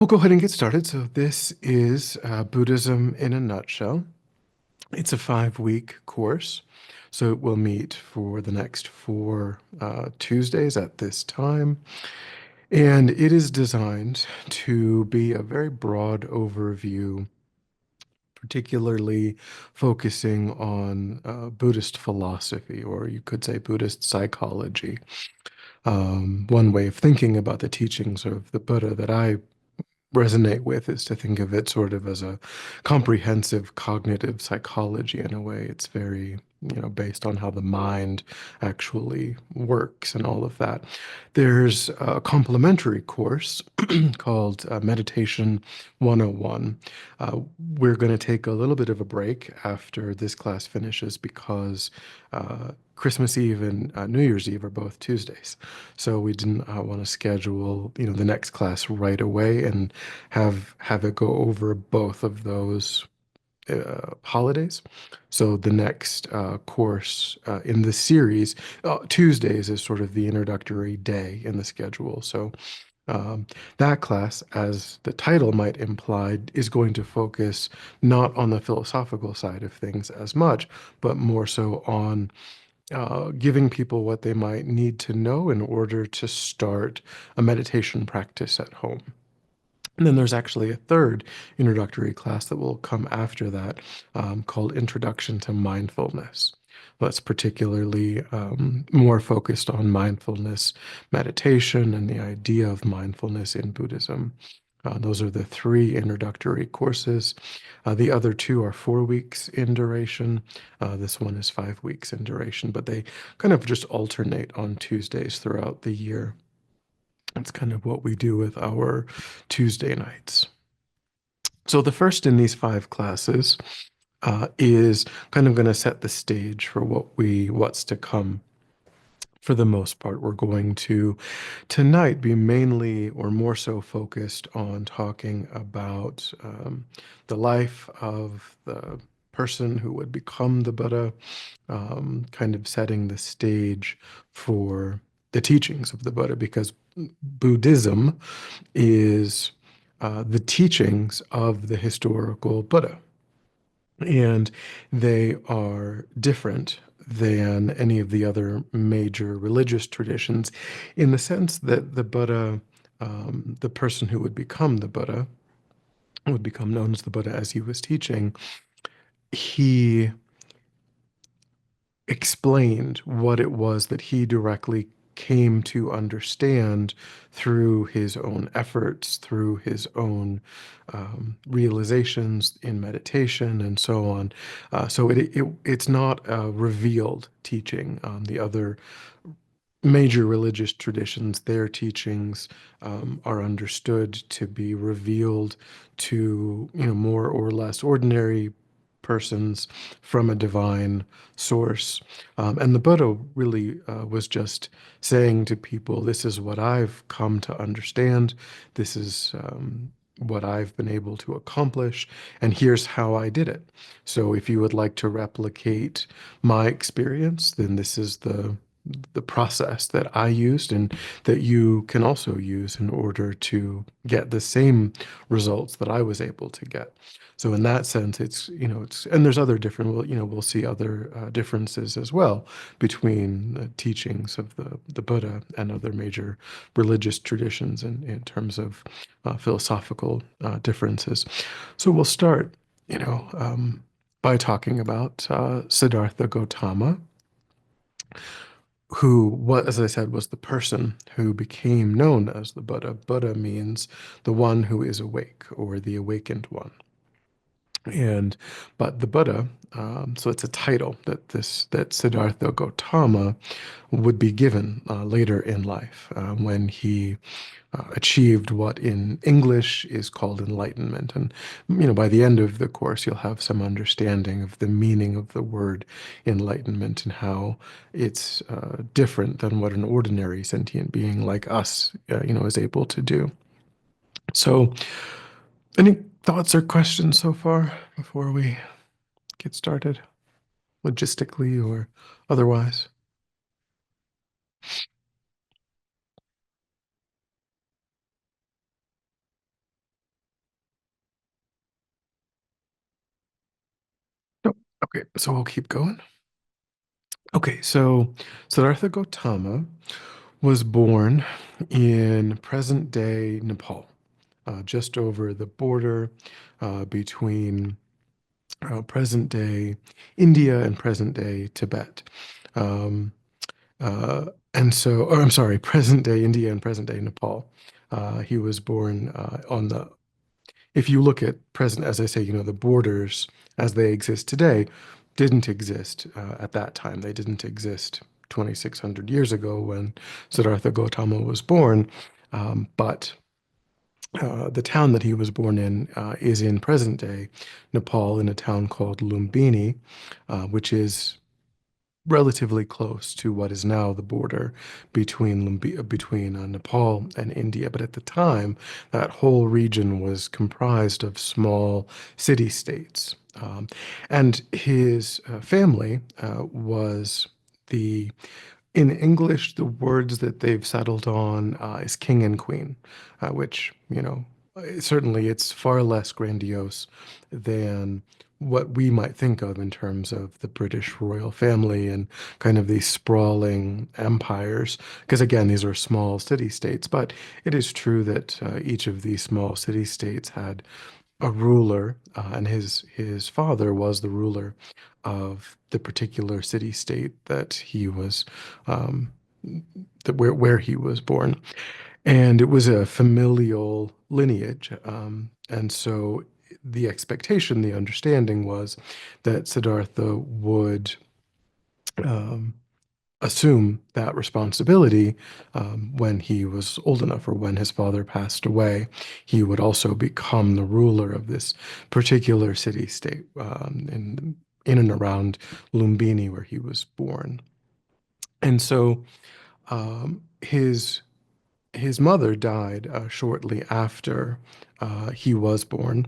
We'll go ahead and get started. So this is Buddhism in a nutshell. It's a 5-week course. So we'll meet for the next four Tuesdays at this time. And it is designed to be a very broad overview, particularly focusing on Buddhist philosophy, or you could say Buddhist psychology. One way of thinking about the teachings of the Buddha that I resonate with is to think of it sort of as a comprehensive cognitive psychology in a way. It's very, based on how the mind actually works and all of that. There's a complementary course called Meditation 101. Uh, we're going to take a little bit of a break after this class finishes because Christmas Eve and New Year's Eve are both Tuesdays. So we didn't want to schedule, the next class right away and have it go over both of those holidays. So the next course in the series, Tuesdays is sort of the introductory day in the schedule. So um, that class, as the title might imply, is going to focus not on the philosophical side of things as much, but more so on giving people what they might need to know in order to start a meditation practice at home. And then there's actually a third introductory class that will come after that called Introduction to Mindfulness. That's particularly more focused on mindfulness meditation and the idea of mindfulness in Buddhism. Those are the three introductory courses. The other two are 4 weeks in duration. This one is 5 weeks in duration, but they kind of just alternate on Tuesdays throughout the year. That's kind of what we do with our Tuesday nights. So the first in these 5 classes is kind of going to set the stage for what's to come. For the most part, we're going to tonight be mainly or more so focused on talking about the life of the person who would become the Buddha, kind of setting the stage for the teachings of the Buddha, because Buddhism is the teachings of the historical Buddha. And they are different than any of the other major religious traditions in the sense that the Buddha, the person who would become the Buddha, would become known as the Buddha as he was teaching, he explained what it was that he directly came to understand through his own efforts, through his own realizations in meditation, and so on. So it's not a revealed teaching. The other major religious traditions, their teachings are understood to be revealed to, more or less ordinary persons from a divine source. And the Buddha really was just saying to people, this is what I've come to understand. This is what I've been able to accomplish, and here's how I did it. So if you would like to replicate my experience, then this is the process that I used and that you can also use in order to get the same results that I was able to get. So in that sense, and there's other different, we'll see other differences as well between the teachings of the Buddha and other major religious traditions in terms of philosophical differences. So we'll start, by talking about Siddhartha Gautama, who, what, as I said, was the person who became known as the Buddha. Buddha means the one who is awake, or the awakened one. And but the Buddha, so it's a title that Siddhartha Gautama would be given later in life when he achieved what in English is called enlightenment. And by the end of the course, you'll have some understanding of the meaning of the word enlightenment and how it's different than what an ordinary sentient being like us, is able to do. So, any thoughts or questions so far before we get started, logistically or otherwise? Okay, so we'll keep going. Okay, so Siddhartha Gautama was born in present-day Nepal, just over the border between present-day India and present-day Tibet. Um, or I'm sorry, present-day India and present-day Nepal. He was born on the if you look at present, as I say, the borders as they exist today didn't exist at that time. They didn't exist 2,600 years ago when Siddhartha Gautama was born. But the town that he was born in is in present day Nepal in a town called Lumbini, which is relatively close to what is now the border between Nepal and India. But at the time, that whole region was comprised of small city-states. And his family was the in English, the words that they've settled on is king and queen, which, certainly it's far less grandiose than what we might think of in terms of the British royal family and kind of these sprawling empires. Because again, these are small city-states, but it is true that each of these small city-states had a ruler, and his father was the ruler of the particular city-state that he was um, where he was born, and it was a familial lineage, and so the expectation, the understanding was that Siddhartha would um, assume that responsibility when he was old enough or when his father passed away. He would also become the ruler of this particular city-state in and around Lumbini, where he was born. And so his mother died shortly after he was born,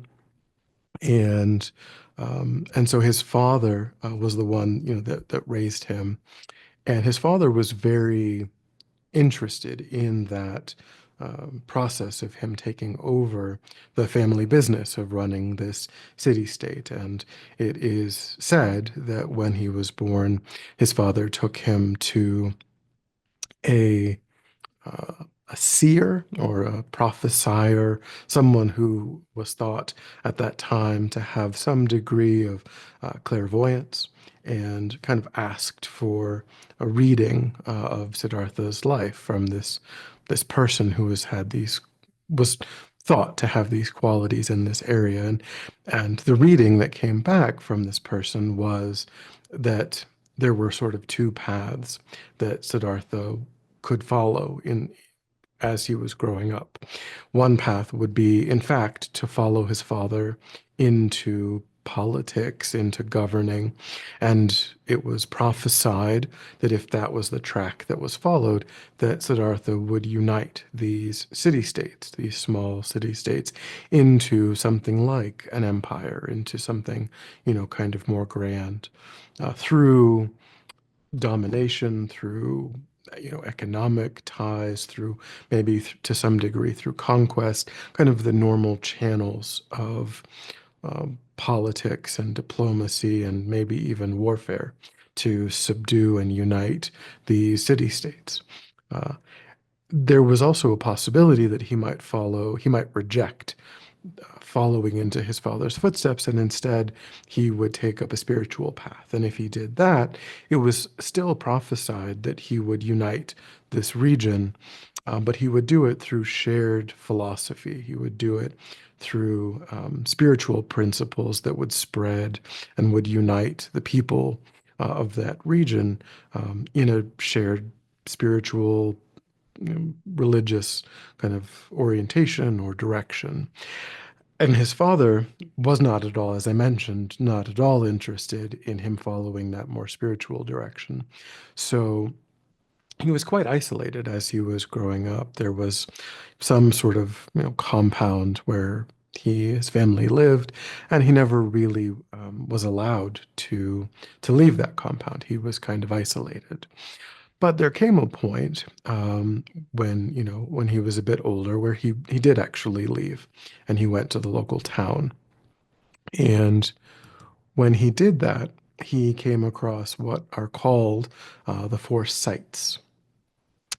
and so his father was the one that raised him, and his father was very interested in that process of him taking over the family business of running this city state. And it is said that when he was born, his father took him to a a seer or a prophesier, someone who was thought at that time to have some degree of clairvoyance, and kind of asked for a reading of Siddhartha's life from this person who was thought to have these qualities in this area. And the reading that came back from this person was that there were sort of two paths that Siddhartha could follow in as he was growing up. One path would be, in fact, to follow his father into politics, into governing. And it was prophesied that if that was the track that was followed, that Siddhartha would unite these city-states, these small city-states, into something like an empire, into something, kind of more grand, through domination, through economic ties, through maybe to some degree through conquest, kind of the normal channels of politics and diplomacy and maybe even warfare to subdue and unite the city-states. Uh, there was also a possibility that he might reject following into his father's footsteps, and instead he would take up a spiritual path. And if he did that, it was still prophesied that he would unite this region, but he would do it through shared philosophy. He would do it through spiritual principles that would spread and would unite the people of that region in a shared spiritual, religious kind of orientation or direction. And his father was not at all, as I mentioned, not at all interested in him following that more spiritual direction. So he was quite isolated as he was growing up. There was some sort of, compound where his family lived, and he never really was allowed to leave that compound. He was kind of isolated. But there came a point when he was a bit older where he did actually leave, and he went to the local town. And when he did that, he came across what are called the four sights.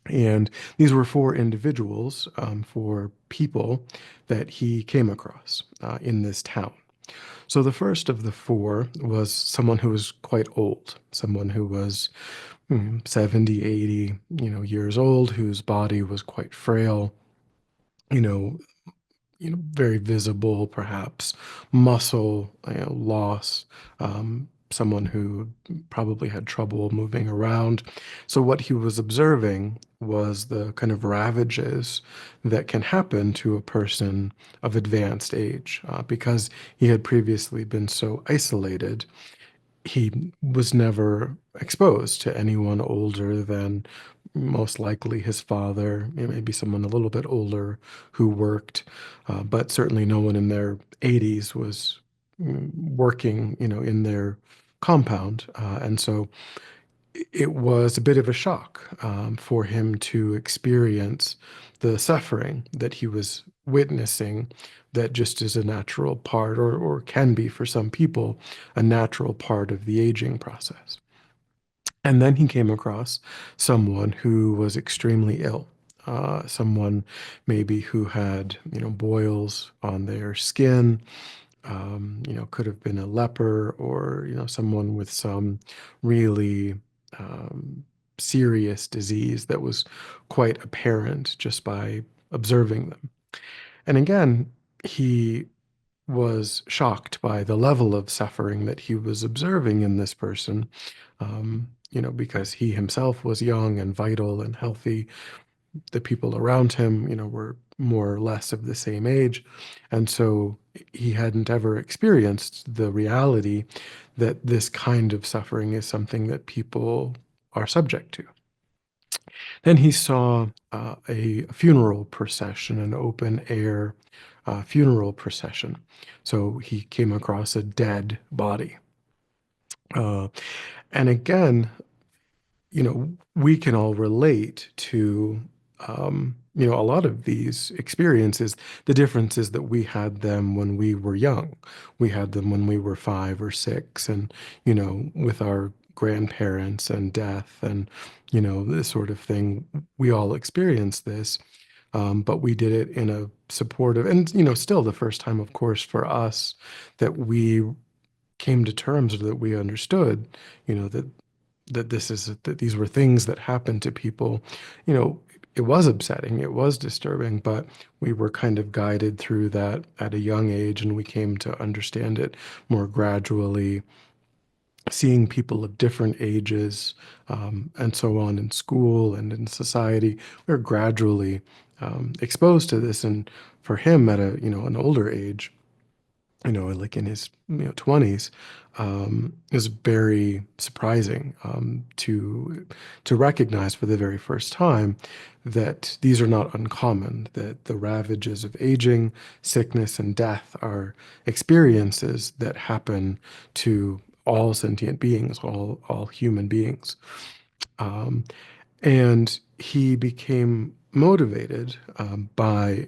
And these were four individuals, four people that he came across in this town. So the first of the four was someone who was quite old, someone who was 70, 80, years old, whose body was quite frail, you know, very visible, perhaps muscle loss, someone who probably had trouble moving around. So what he was observing was the kind of ravages that can happen to a person of advanced age, because he had previously been so isolated. He was never exposed to anyone older than most likely his father, maybe someone a little bit older who worked, but certainly no one in their 80s was working, in their compound. And so it was a bit of a shock for him to experience the suffering that he was witnessing, that just is a natural part, or can be for some people, a natural part of the aging process. And then he came across someone who was extremely ill, someone maybe who had, boils on their skin, could have been a leper, or, someone with some really serious disease that was quite apparent just by observing them. And again, he was shocked by the level of suffering that he was observing in this person, because he himself was young and vital and healthy. The people around him, were more or less of the same age. And so he hadn't ever experienced the reality that this kind of suffering is something that people are subject to. Then he saw a funeral procession, an open air funeral procession. So he came across a dead body. Uh, and again, we can all relate to, a lot of these experiences. The difference is that we had them when we were young. We had them when we were 5 or 6, and, with our grandparents and death and, this sort of thing. We all experienced this, but we did it in a supportive, and, still the first time, of course, for us that we came to terms, or that we understood, that that these were things that happened to people. you know it was upsetting, it was disturbing, but we were kind of guided through that at a young age, and we came to understand it more gradually, seeing people of different ages, and so on, in school and in society. We're gradually exposed to this, and for him at a an older age, like in his 20s, is very surprising, to recognize for the very first time that these are not uncommon, that the ravages of aging, sickness, and death are experiences that happen to all sentient beings, all human beings. Um, and he became motivated by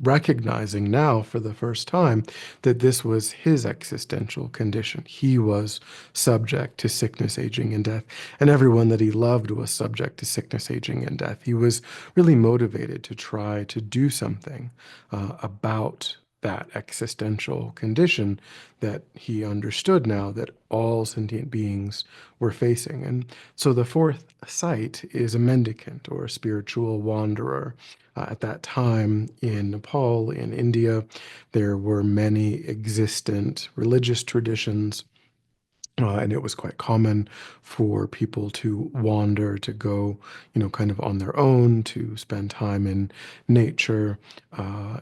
recognizing now for the first time that this was his existential condition. He was subject to sickness, aging, and death, and everyone that he loved was subject to sickness, aging, and death. He was really motivated to try to do something about that existential condition that he understood now that all sentient beings were facing. And so the fourth sight is a mendicant, or a spiritual wanderer. At that time in Nepal, in India, there were many existent religious traditions, and it was quite common for people to wander, to go, kind of on their own, to spend time in nature,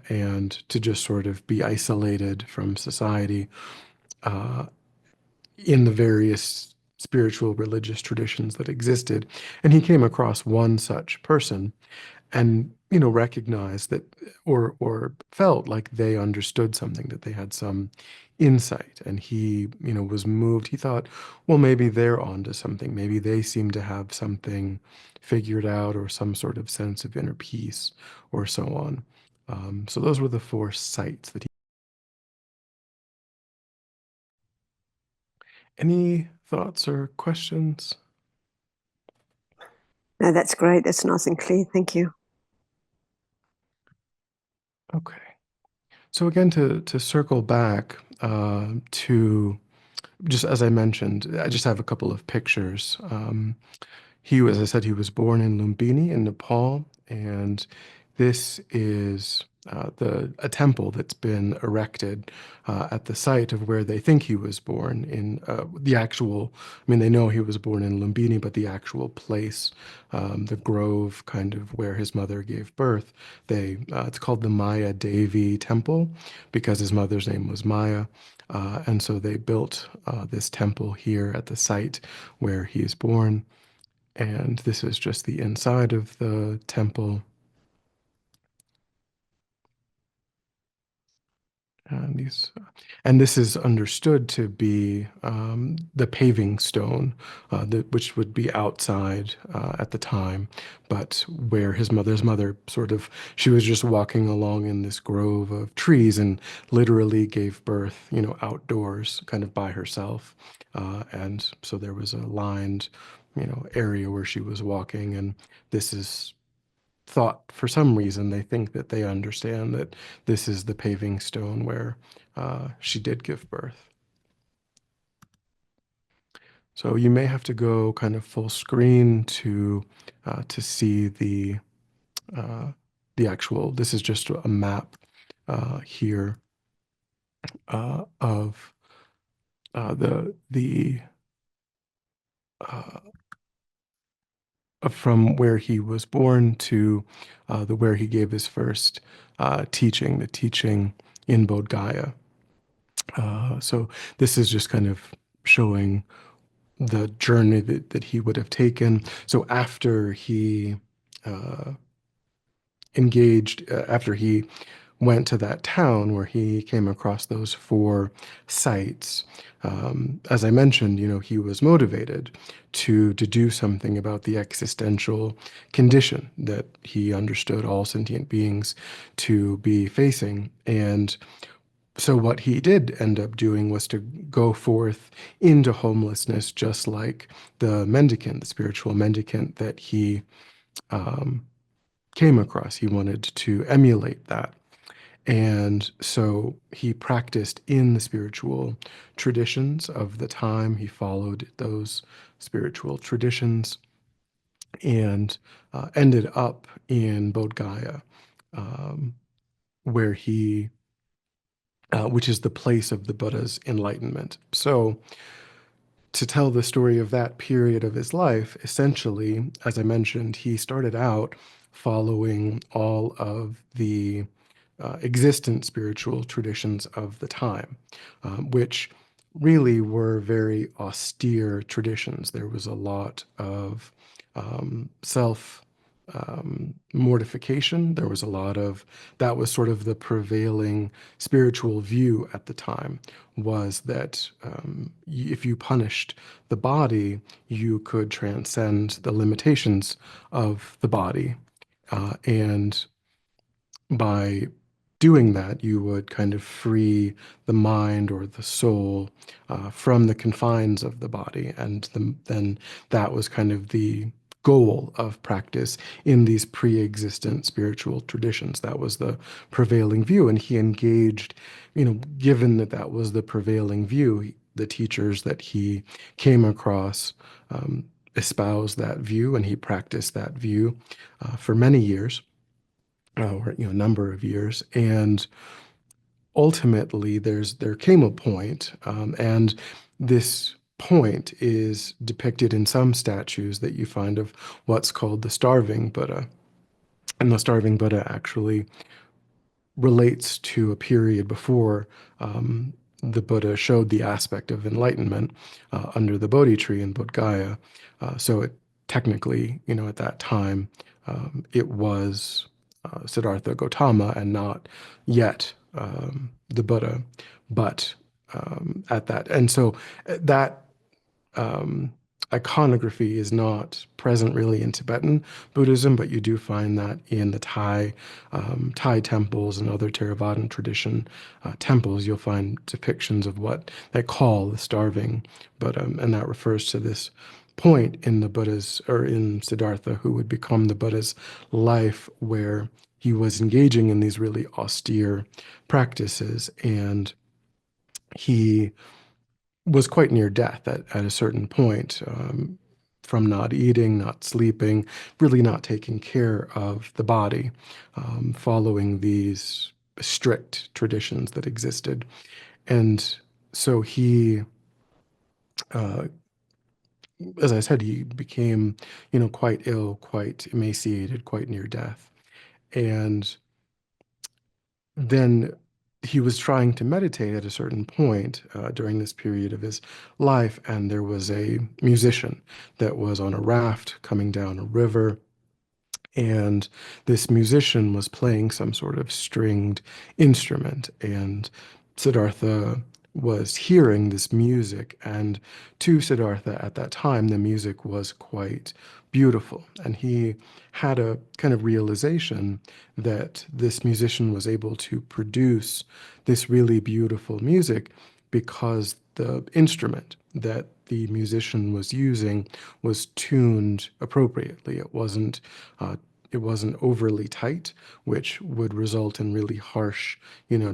and to just sort of be isolated from society, uh, in the various spiritual religious traditions that existed. And he came across one such person, and recognized that, or felt like they understood something, that they had some insight, and he was moved. He thought, well, maybe they're onto something, maybe they seem to have something figured out, or some sort of sense of inner peace, or so on. So those were the four sights that he. Any thoughts or questions? No, that's great. That's nice and clear. Thank you. Okay. So again, to circle back to just as I mentioned, I just have a couple of pictures. As I said, he was born in Lumbini in Nepal, and this is a temple that's been erected at the site of where they think he was born in the actual. I mean, they know he was born in Lumbini, but the actual place, the grove, kind of where his mother gave birth, it's called the Maya Devi Temple because his mother's name was Maya. And so they built this temple here at the site where he is born. And this is just the inside of the temple. And and this is understood to be the paving stone, which would be outside at the time, but where his mother sort of, she was just walking along in this grove of trees and literally gave birth, outdoors, kind of by herself. And so there was a lined, area where she was walking, and this is thought for some reason they think that they understand that this is the paving stone where she did give birth. So you may have to go kind of full screen to see uh, the actual. This is just a map here of the uh, from where he was born to the where he gave his first teaching, the teaching in Bodh Gaya. So this is just kind of showing the journey that he would have taken. So uh, after he went to that town where he came across those four sites, as I mentioned, he was motivated to do something about the existential condition that he understood all sentient beings to be facing. And so what he did end up doing was to go forth into homelessness, just like the mendicant, the spiritual mendicant that he um, came across. He wanted to emulate that. And so he practiced in the spiritual traditions of the time. He followed those spiritual traditions and ended up in Bodh Gaya, um, where which is the place of the Buddha's enlightenment. So, to tell the story of that period of his life, essentially, as I mentioned, he started out following all of the existent spiritual traditions of the time, which really were very austere traditions. There was a lot of self mortification. There was a lot of that was sort of the prevailing spiritual view at the time, was that if you punished the body, you could transcend the limitations of the body. And by doing that, you would kind of free the mind or the soul from the confines of the body. And then that was kind of the goal of practice in these pre-existent spiritual traditions. That was the prevailing view. And he engaged, given that that was the prevailing view, the teachers that he came across espoused that view, and he practiced that view for many years or a number of years. And ultimately there came a point, and this point is depicted in some statues that you find of what's called the starving Buddha. And the starving Buddha actually relates to a period before the Buddha showed the aspect of enlightenment under the Bodhi tree in Bodh Gaya. So it technically, at that time, it was Siddhartha Gautama and not yet the Buddha, but at that. And so that um, iconography is not present really in Tibetan Buddhism, but you do find that in the Thai temples and other Theravadan tradition temples. You'll find depictions of what they call the starving Buddha, and that refers to this point in the Buddha's, or in Siddhartha, who would become the Buddha's life, where he was engaging in these really austere practices, and he was quite near death at a certain point, from not eating, not sleeping, really not taking care of the body, following these strict traditions that existed. And so he, uh, as I said, he became, quite ill, quite emaciated, quite near death. And then he was trying to meditate at a certain point during this period of his life, and there was a musician that was on a raft coming down a river, and this musician was playing some sort of stringed instrument, and Siddhartha was hearing this music, and to Siddhartha at that time the music was quite beautiful, and he had a kind of realization that this musician was able to produce this really beautiful music because the instrument that the musician was using was tuned appropriately. Uh, it wasn't overly tight, which would result in really harsh,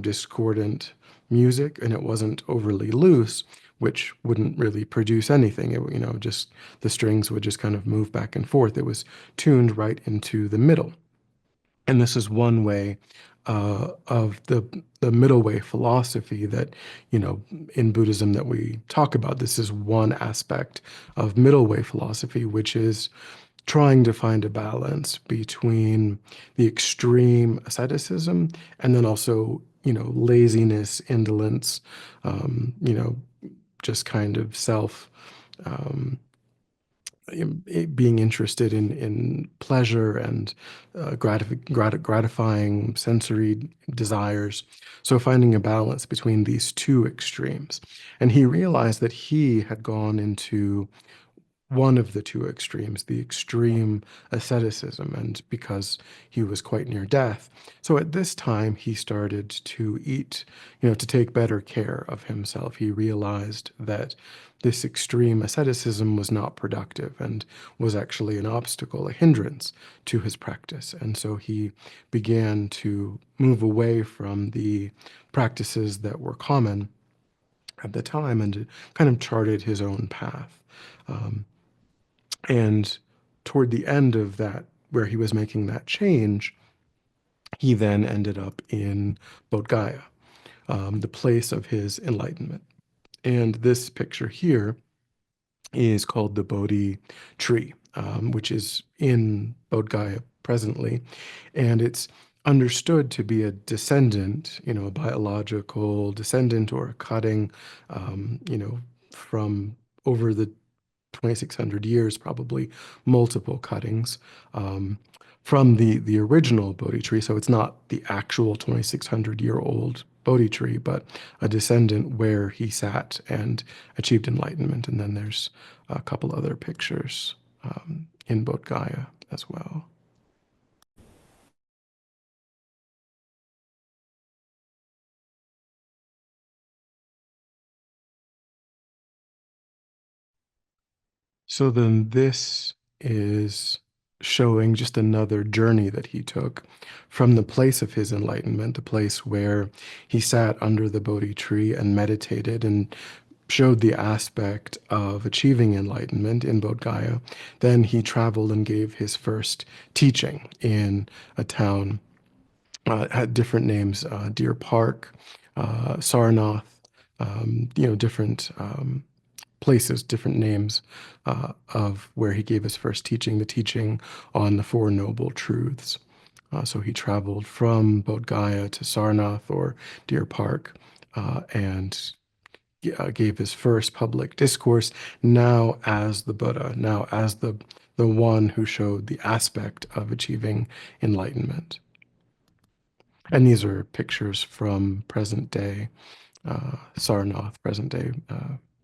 discordant music, and it wasn't overly loose, which wouldn't really produce anything. Just the strings would just kind of move back and forth. It was tuned right into the middle. And this is one way of the middle way philosophy that, in Buddhism that we talk about. This is one aspect of middle way philosophy, which is trying to find a balance between the extreme asceticism and then also, laziness, indolence, just kind of self, um, being interested in pleasure and gratifying sensory desires. So finding a balance between these two extremes. And he realized that he had gone into one of the two extremes, the extreme asceticism, and because he was quite near death. So at this time, he started to eat, to take better care of himself. He realized that this extreme asceticism was not productive and was actually an obstacle, a hindrance to his practice. And so he began to move away from the practices that were common at the time and kind of charted his own path. Um, and toward the end of that, where he was making that change, he then ended up in Bodh Gaya, the place of his enlightenment. And this picture here is called the Bodhi tree, which is in Bodh Gaya presently. And it's understood to be a descendant, a biological descendant or a cutting, from over the 2,600 years, probably multiple cuttings from the original Bodhi tree. So it's not the actual 2,600-year-old Bodhi tree, but a descendant where he sat and achieved enlightenment. And then there's a couple other pictures in Bodh Gaya as well. So then this is showing just another journey that he took from the place of his enlightenment, the place where he sat under the Bodhi tree and meditated and showed the aspect of achieving enlightenment in Bodh Gaya. Then he traveled and gave his first teaching in a town, had different names, Deer Park, Sarnath, different places, different names of where he gave his first teaching, the teaching on the Four Noble Truths. So he traveled from Bodh Gaya to Sarnath or Deer Park and gave his first public discourse, now as the Buddha, now as the one who showed the aspect of achieving enlightenment. And these are pictures from present day Sarnath, present day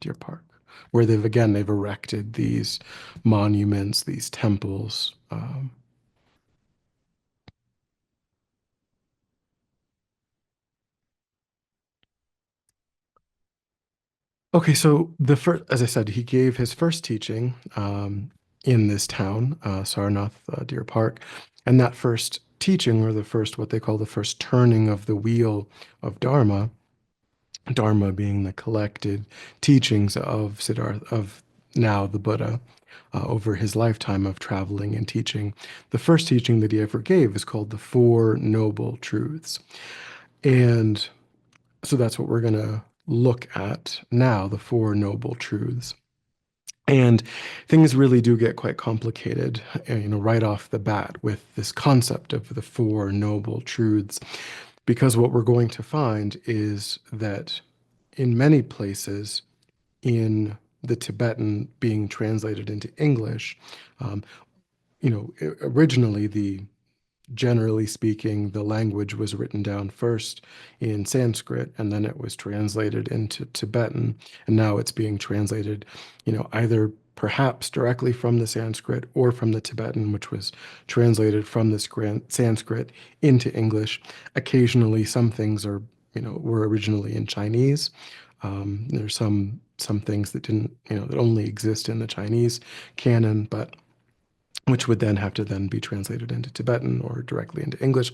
Deer Park. where they've erected these monuments, these temples. Okay, so the first, as I said, he gave his first teaching in this town, Sarnath, Deer Park, and that first teaching, or the first, what they call the first turning of the wheel of Dharma, Dharma being the collected teachings of Siddhartha, of now the Buddha, over his lifetime of traveling and teaching. The first teaching that he ever gave is called the Four Noble Truths. And so that's what we're going to look at now, the Four Noble Truths. And things really do get quite complicated, right off the bat with this concept of the Four Noble Truths, because what we're going to find is that in many places in the Tibetan being translated into English, um, originally generally speaking, the language was written down first in Sanskrit and then it was translated into Tibetan. And now it's being translated, either perhaps directly from the Sanskrit or from the Tibetan, which was translated from the Sanskrit into English. Occasionally, some things were originally in Chinese. There's some things that didn't, that only exist in the Chinese canon, but which would then have to then be translated into Tibetan or directly into English.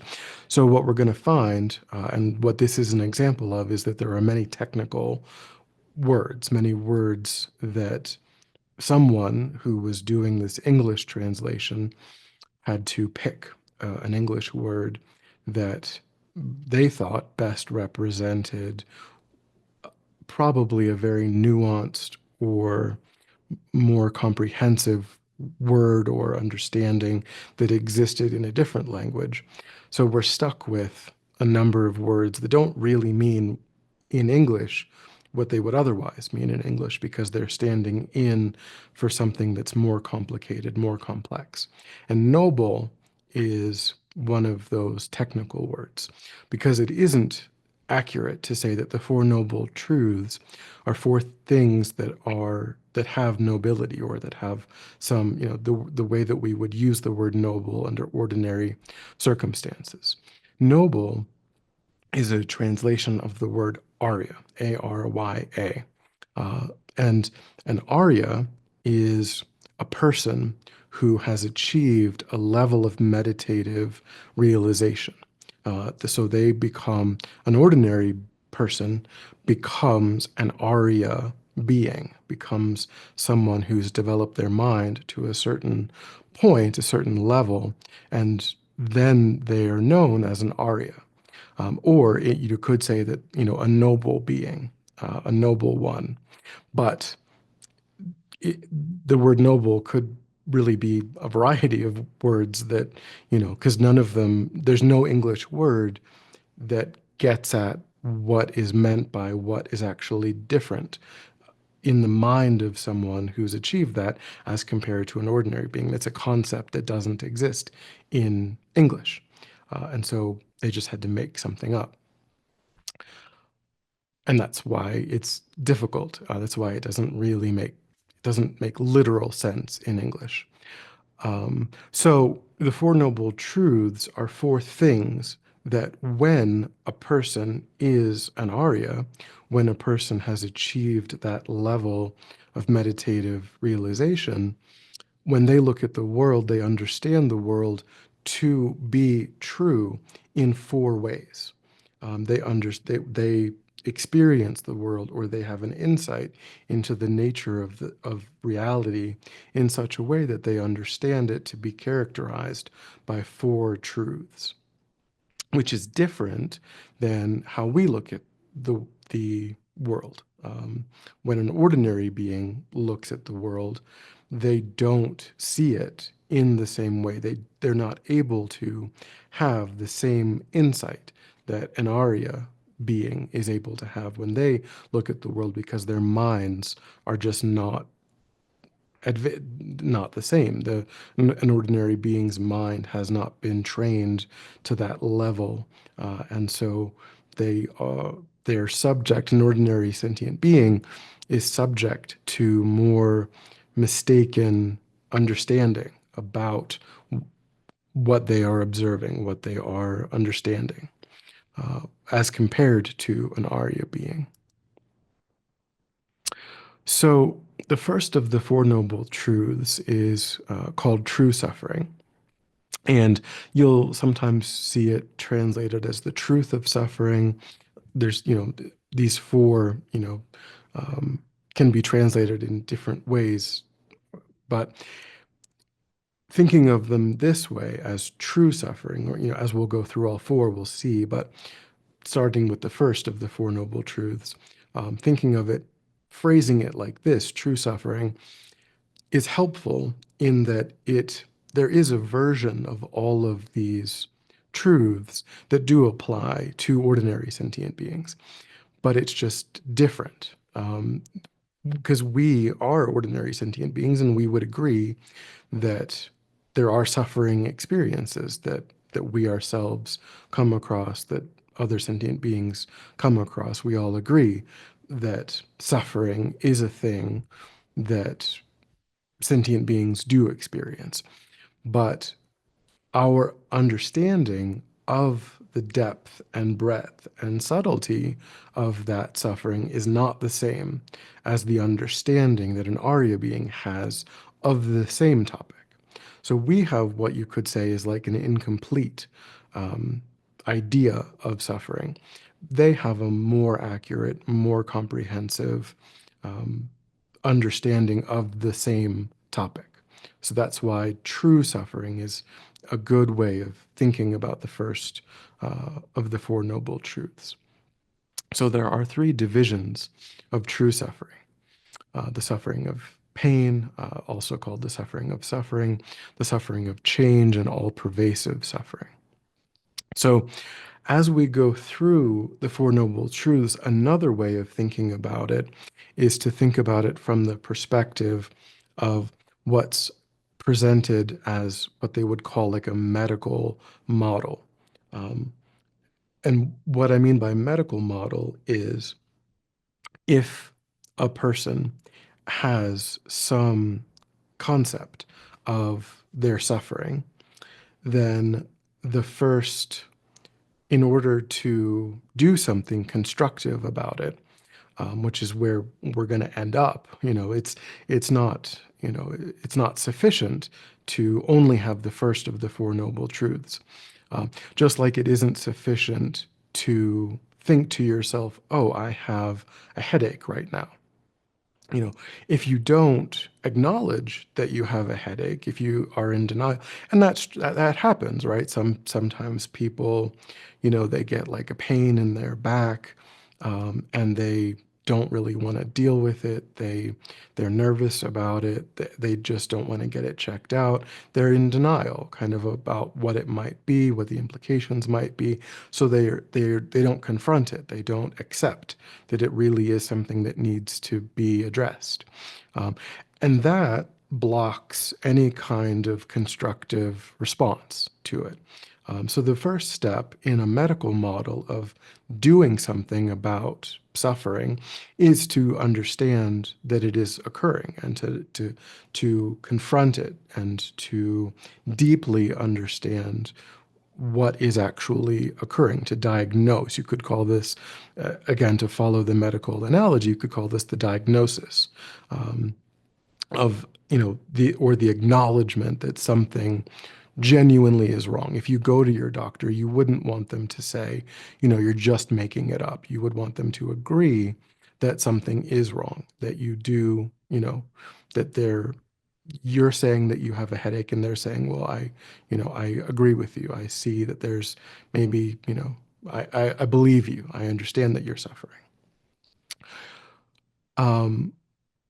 So what we're going to find, and what this is an example of, is that there are many technical words, many words that someone who was doing this English translation had to pick an English word that they thought best represented probably a very nuanced or more comprehensive word or understanding that existed in a different language. So we're stuck with a number of words that don't really mean in English what they would otherwise mean in English, because they're standing in for something that's more complicated, more complex. And noble is one of those technical words, because it isn't accurate to say that the Four Noble Truths are four things that have nobility, or that have some, the way that we would use the word noble under ordinary circumstances. Noble is a translation of the word Arya, Arya. Uh, and an Arya is a person who has achieved a level of meditative realization. So they become, an ordinary person becomes an Arya being, becomes someone who's developed their mind to a certain point, a certain level, and then they are known as an Arya. You could say that, a noble being, a noble one. But it, the word noble could really be a variety of words that, because none of them, there's no English word that gets at what is meant by what is actually different in the mind of someone who's achieved that as compared to an ordinary being. That's a concept that doesn't exist in English. And so they just had to make something up. And that's why it's difficult. That's why it doesn't make literal sense in English. So the Four Noble Truths are four things that when a person is an Arya, when a person has achieved that level of meditative realization, when they look at the world, they understand the world to be true in four ways. They experience the world, or they have an insight into the nature of reality in such a way that they understand it to be characterized by four truths, which is different than how we look at the world. When an ordinary being looks at the world, they don't see it in the same way. They're not able to have the same insight that an Arya being is able to have when they look at the world, because their minds are just not the same. An ordinary being's mind has not been trained to that level, and so they're subject. An ordinary sentient being is subject to more mistaken understanding about what they are observing, what they are understanding, as compared to an Arya being. So, the first of the Four Noble Truths is called true suffering. And you'll sometimes see it translated as the truth of suffering. There's, these four, can be translated in different ways. But thinking of them this way as true suffering, or, as we'll go through all four, we'll see, but starting with the first of the Four Noble Truths, thinking of it, phrasing it like this, true suffering, is helpful in that there is a version of all of these truths that do apply to ordinary sentient beings, but it's just different. Because we are ordinary sentient beings, and we would agree that there are suffering experiences that we ourselves come across, that other sentient beings come across. We all agree that suffering is a thing that sentient beings do experience. But our understanding of the depth and breadth and subtlety of that suffering is not the same as the understanding that an Arya being has of the same topic. So we have what you could say is like an incomplete idea of suffering. They have a more accurate, more comprehensive understanding of the same topic. So that's why true suffering is a good way of thinking about the first of the Four Noble Truths. So there are three divisions of true suffering. The suffering of pain, also called the suffering, the suffering of change, and all-pervasive suffering. So as we go through the Four Noble Truths, another way of thinking about it is to think about it from the perspective of what's presented as what they would call like a medical model. And what I mean by medical model is if a person has some concept of their suffering, then the first, in order to do something constructive about it, which is where we're going to end up. It's not it's not sufficient to only have the first of the Four Noble Truths. Just like it isn't sufficient to think to yourself, "Oh, I have a headache right now." If you don't acknowledge that you have a headache, if you are in denial, and that happens, right? Sometimes people, they get like a pain in their back, and they don't really want to deal with it. They're nervous about it. They just don't want to get it checked out. They're in denial, kind of about what it might be, what the implications might be. So they don't confront it. They don't accept that it really is something that needs to be addressed, and that blocks any kind of constructive response to it. So the first step in a medical model of doing something about suffering is to understand that it is occurring, and to confront it, and to deeply understand what is actually occurring, to diagnose. You could call this, again, to follow the medical analogy, you could call this the diagnosis of, the acknowledgement that something genuinely is wrong. If you go to your doctor, you wouldn't want them to say, you're just making it up. You would want them to agree that something is wrong, that you do, that you're saying that you have a headache, and they're saying, well, I agree with you. I see that there's maybe, I believe you. I understand that you're suffering.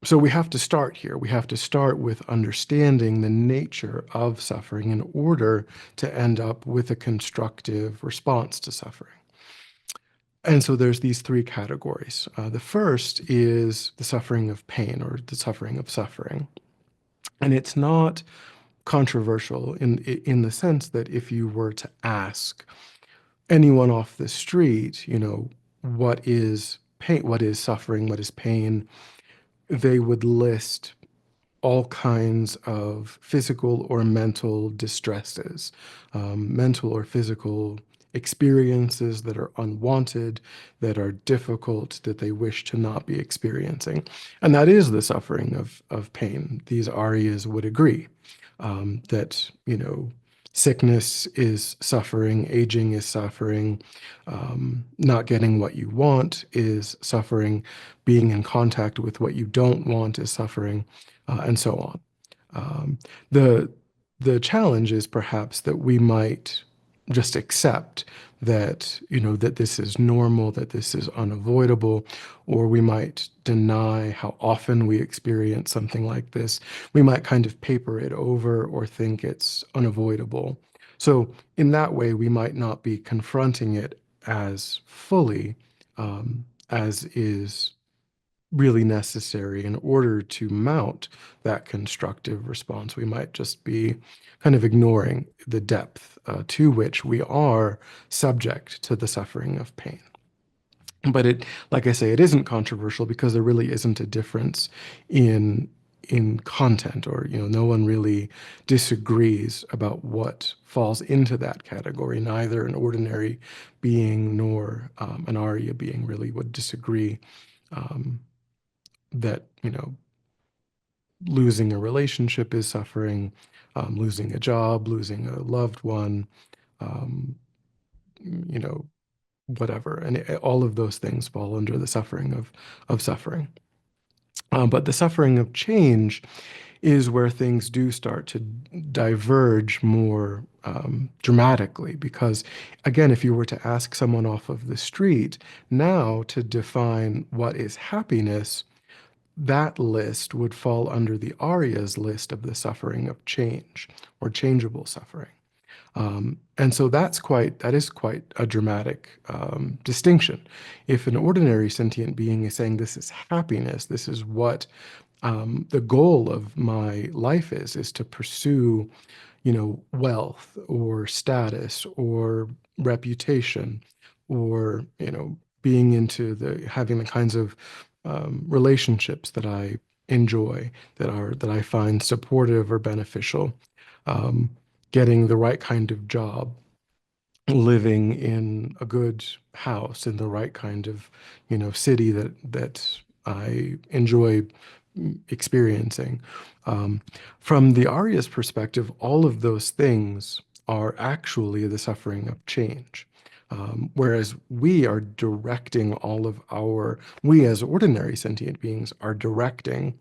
So we have to start here. We have to start with understanding the nature of suffering in order to end up with a constructive response to suffering. And so there's these three categories. The first is the suffering of pain, or the suffering of suffering. And it's not controversial in the sense that if you were to ask anyone off the street, what is pain, what is suffering, what is pain, they would list all kinds of physical or mental distresses, mental or physical experiences that are unwanted, that are difficult, that they wish to not be experiencing. And that is the suffering of pain. These Aryas would agree that, sickness is suffering, aging is suffering, not getting what you want is suffering, being in contact with what you don't want is suffering, and so on. Um, the the challenge is perhaps that we might just accept that that this is normal, that this is unavoidable, or we might deny how often we experience something like this. We might kind of paper it over or think it's unavoidable. So in that way, we might not be confronting it as fully as is really necessary in order to mount that constructive response. We might just be kind of ignoring the depth to which we are subject to the suffering of pain. But like I say, it isn't controversial because there really isn't a difference in content, or no one really disagrees about what falls into that category. Neither an ordinary being nor an Arya being really would disagree um, that losing a relationship is suffering, losing a job, losing a loved one, um, you know, whatever. And all of those things fall under the suffering of suffering. But the suffering of change is where things do start to diverge more dramatically. Because, again, if you were to ask someone off of the street now to define what is happiness, that list would fall under the Arya's list of the suffering of change or changeable suffering. And so that is quite a dramatic distinction. If an ordinary sentient being is saying this is happiness, this is what the goal of my life is to pursue, wealth or status or reputation, or, being into having the kinds of relationships that I enjoy, that I find supportive or beneficial, um, getting the right kind of job, living in a good house in the right kind of, city that I enjoy experiencing. Um, from the Arya's perspective, all of those things are actually the suffering of change. Whereas we as ordinary sentient beings are directing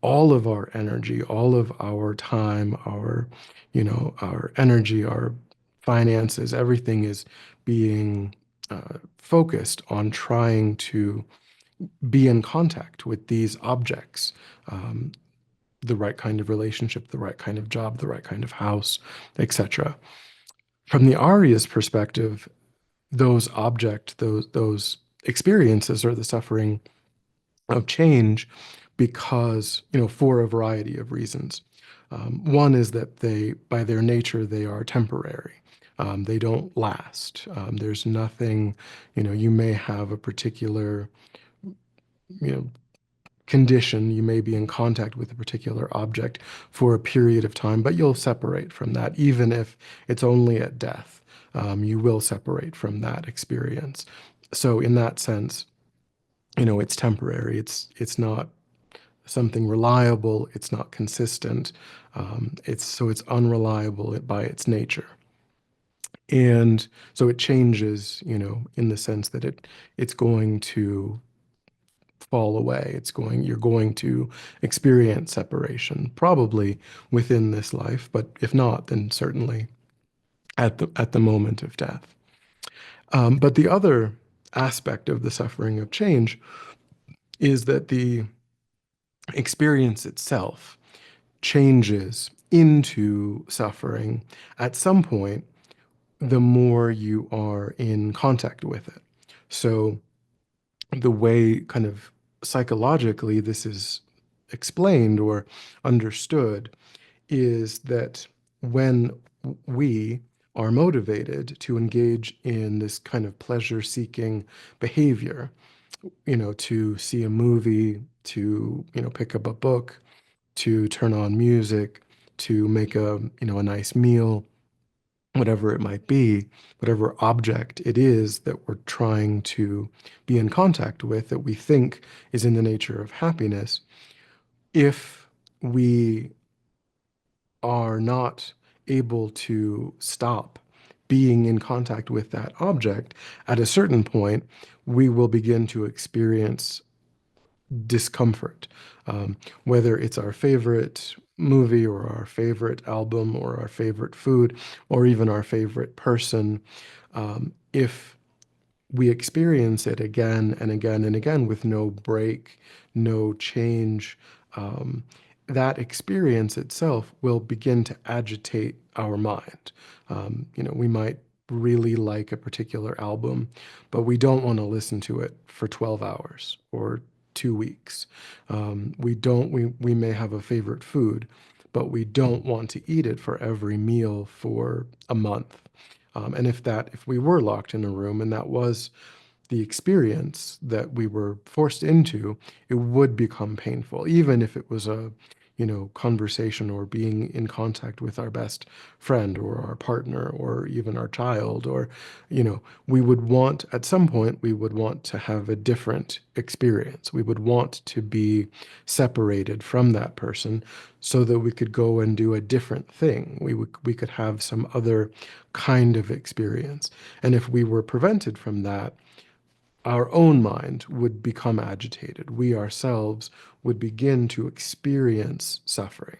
all of our energy, all of our time, our energy, our finances, everything is being focused on trying to be in contact with these objects, um, the right kind of relationship, the right kind of job, the right kind of house, etc. From the Arya's perspective, those experiences are the suffering of change because, for a variety of reasons. One is that by their nature, they are temporary. They don't last. There's nothing, you may have a particular, you know, condition, you may be in contact with a particular object for a period of time, but you'll separate from that, even if it's only at death. You will separate from that experience. So in that sense, it's temporary. It's not something reliable. It's not consistent. It's unreliable by its nature. And so it changes, in the sense that it's going to fall away. You're going to experience separation, probably within this life, but if not, then certainly at the moment of death. But the other aspect of the suffering of change is that the experience itself changes into suffering at some point the more you are in contact with it. So the way kind of psychologically this is explained or understood is that when we are motivated to engage in this kind of pleasure-seeking behavior, to see a movie, to, pick up a book, to turn on music, to make a nice meal, whatever it might be, whatever object it is that we're trying to be in contact with that we think is in the nature of happiness. If we are not able to stop being in contact with that object, at a certain point, we will begin to experience discomfort. Whether it's our favorite movie or our favorite album or our favorite food or even our favorite person, if we experience it again and again and again with no break, no change, um, that experience itself will begin to agitate our mind. We might really like a particular album, but we don't want to listen to it for 12 hours or 2 weeks. We may have a favorite food, but we don't want to eat it for every meal for a month. And if we were locked in a room and that was the experience that we were forced into, it would become painful, even if it was a, conversation or being in contact with our best friend or our partner or even our child, or, we would want, at some point, we would want to have a different experience. We would want to be separated from that person so that we could go and do a different thing. We could have some other kind of experience. And if we were prevented from that, our own mind would become agitated. We ourselves would begin to experience suffering.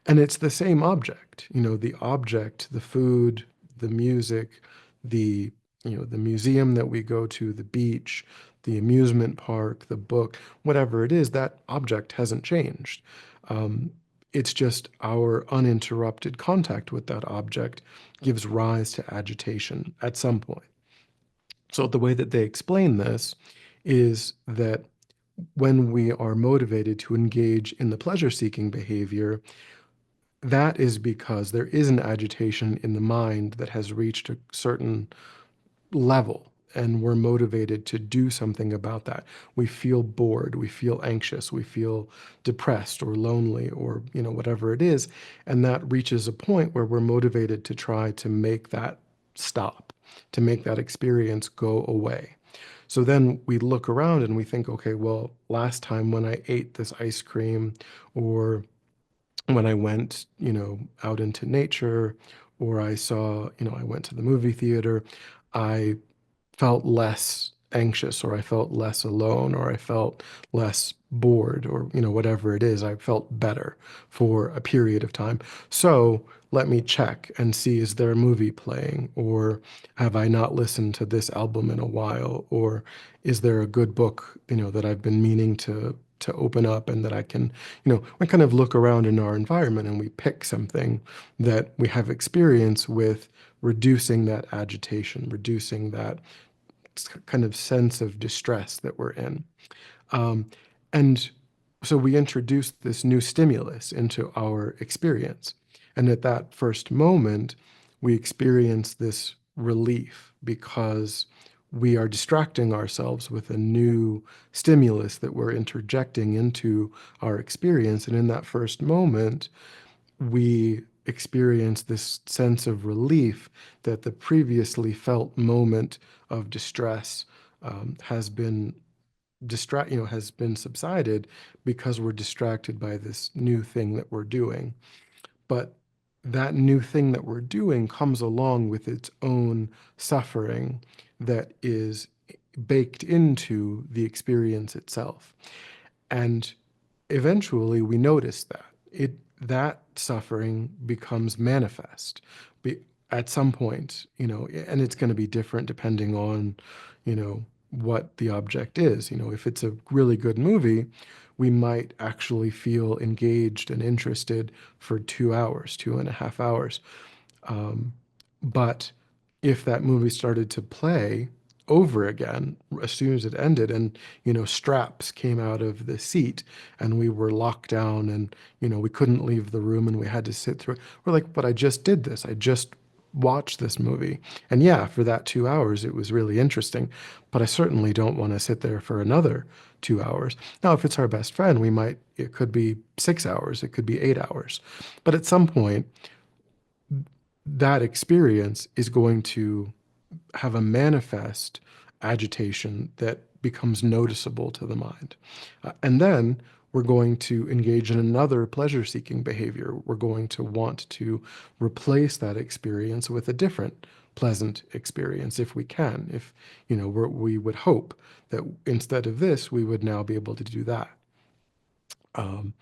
And it's the same object, the object, the food, the music, the, the museum that we go to, the beach, the amusement park, the book, whatever it is, that object hasn't changed. Um, it's just our uninterrupted contact with that object gives rise to agitation at some point. So the way that they explain this is that when we are motivated to engage in the pleasure-seeking behavior, that is because there is an agitation in the mind that has reached a certain level, and we're motivated to do something about that. We feel bored, we feel anxious, we feel depressed or lonely or, whatever it is, and that reaches a point where we're motivated to try to make that stop, to make that experience go away. So then we look around and we think, okay, well, last time when I ate this ice cream, or when I went, out into nature, or I went to the movie theater, I felt less anxious, or I felt less alone, or I felt less bored, or, whatever it is, I felt better for a period of time. So let me check and see, is there a movie playing? Or have I not listened to this album in a while? Or is there a good book, that I've been meaning to open up and that I can, we kind of look around in our environment and we pick something that we have experience with reducing that agitation, reducing that kind of sense of distress that we're in. Um, and so we introduce this new stimulus into our experience. And at that first moment, we experience this relief because we are distracting ourselves with a new stimulus that we're interjecting into our experience. And in that first moment, we experience this sense of relief that the previously felt moment of distress has been has been subsided because we're distracted by this new thing that we're doing. But that new thing that we're doing comes along with its own suffering that is baked into the experience itself. And eventually we notice that suffering becomes manifest be, at some point, and it's going to be different depending on, what the object is. If it's a really good movie, we might actually feel engaged and interested for 2 hours, 2.5 hours. Um, but if that movie started to play over again as soon as it ended, and straps came out of the seat and we were locked down, and we couldn't leave the room and we had to sit through it, we're like, but I just did this. I just watch this movie. And yeah, for that 2 hours, it was really interesting, but I certainly don't want to sit there for another 2 hours. Now, if it's our best friend, it could be 6 hours, it could be 8 hours. But at some point, that experience is going to have a manifest agitation that becomes noticeable to the mind. And then we're going to engage in another pleasure seeking behavior. We're going to want to replace that experience with a different pleasant experience if we can. If, we would hope that instead of this, we would now be able to do that. Um,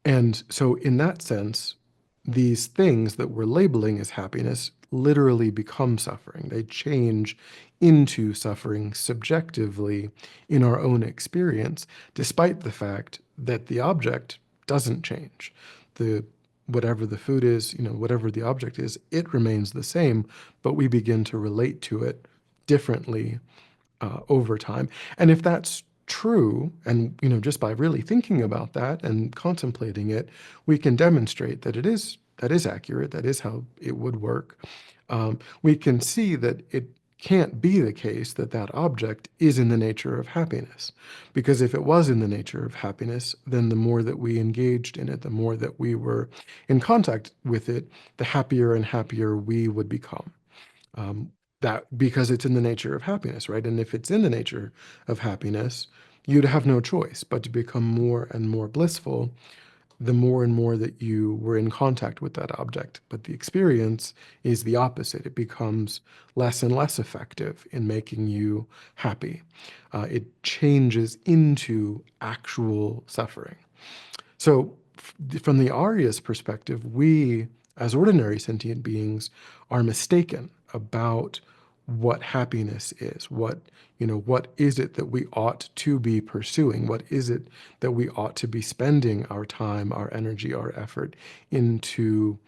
and so, in that sense, these things that we're labeling as happiness literally become suffering. They change into suffering subjectively in our own experience, despite the fact that the object doesn't change. The Whatever the food is, whatever the object is, it remains the same, but we begin to relate to it differently over time. And if that's true, and just by really thinking about that and contemplating it, we can demonstrate that is accurate. That is how it would work. We can see that it can't be the case that that object is in the nature of happiness, because if it was in the nature of happiness, then the more that we engaged in it, the more that we were in contact with it, the happier and happier we would become. um, that because it's in the nature of happiness, right? And if it's in the nature of happiness, you'd have no choice but to become more and more blissful the more and more that you were in contact with that object. But the experience is the opposite. It becomes less and less effective in making you happy. It changes into actual suffering. So, from the Arya's perspective, we, as ordinary sentient beings, are mistaken about what happiness is. What is it that we ought to be pursuing? What is it that we ought to be spending our time, our energy, our effort into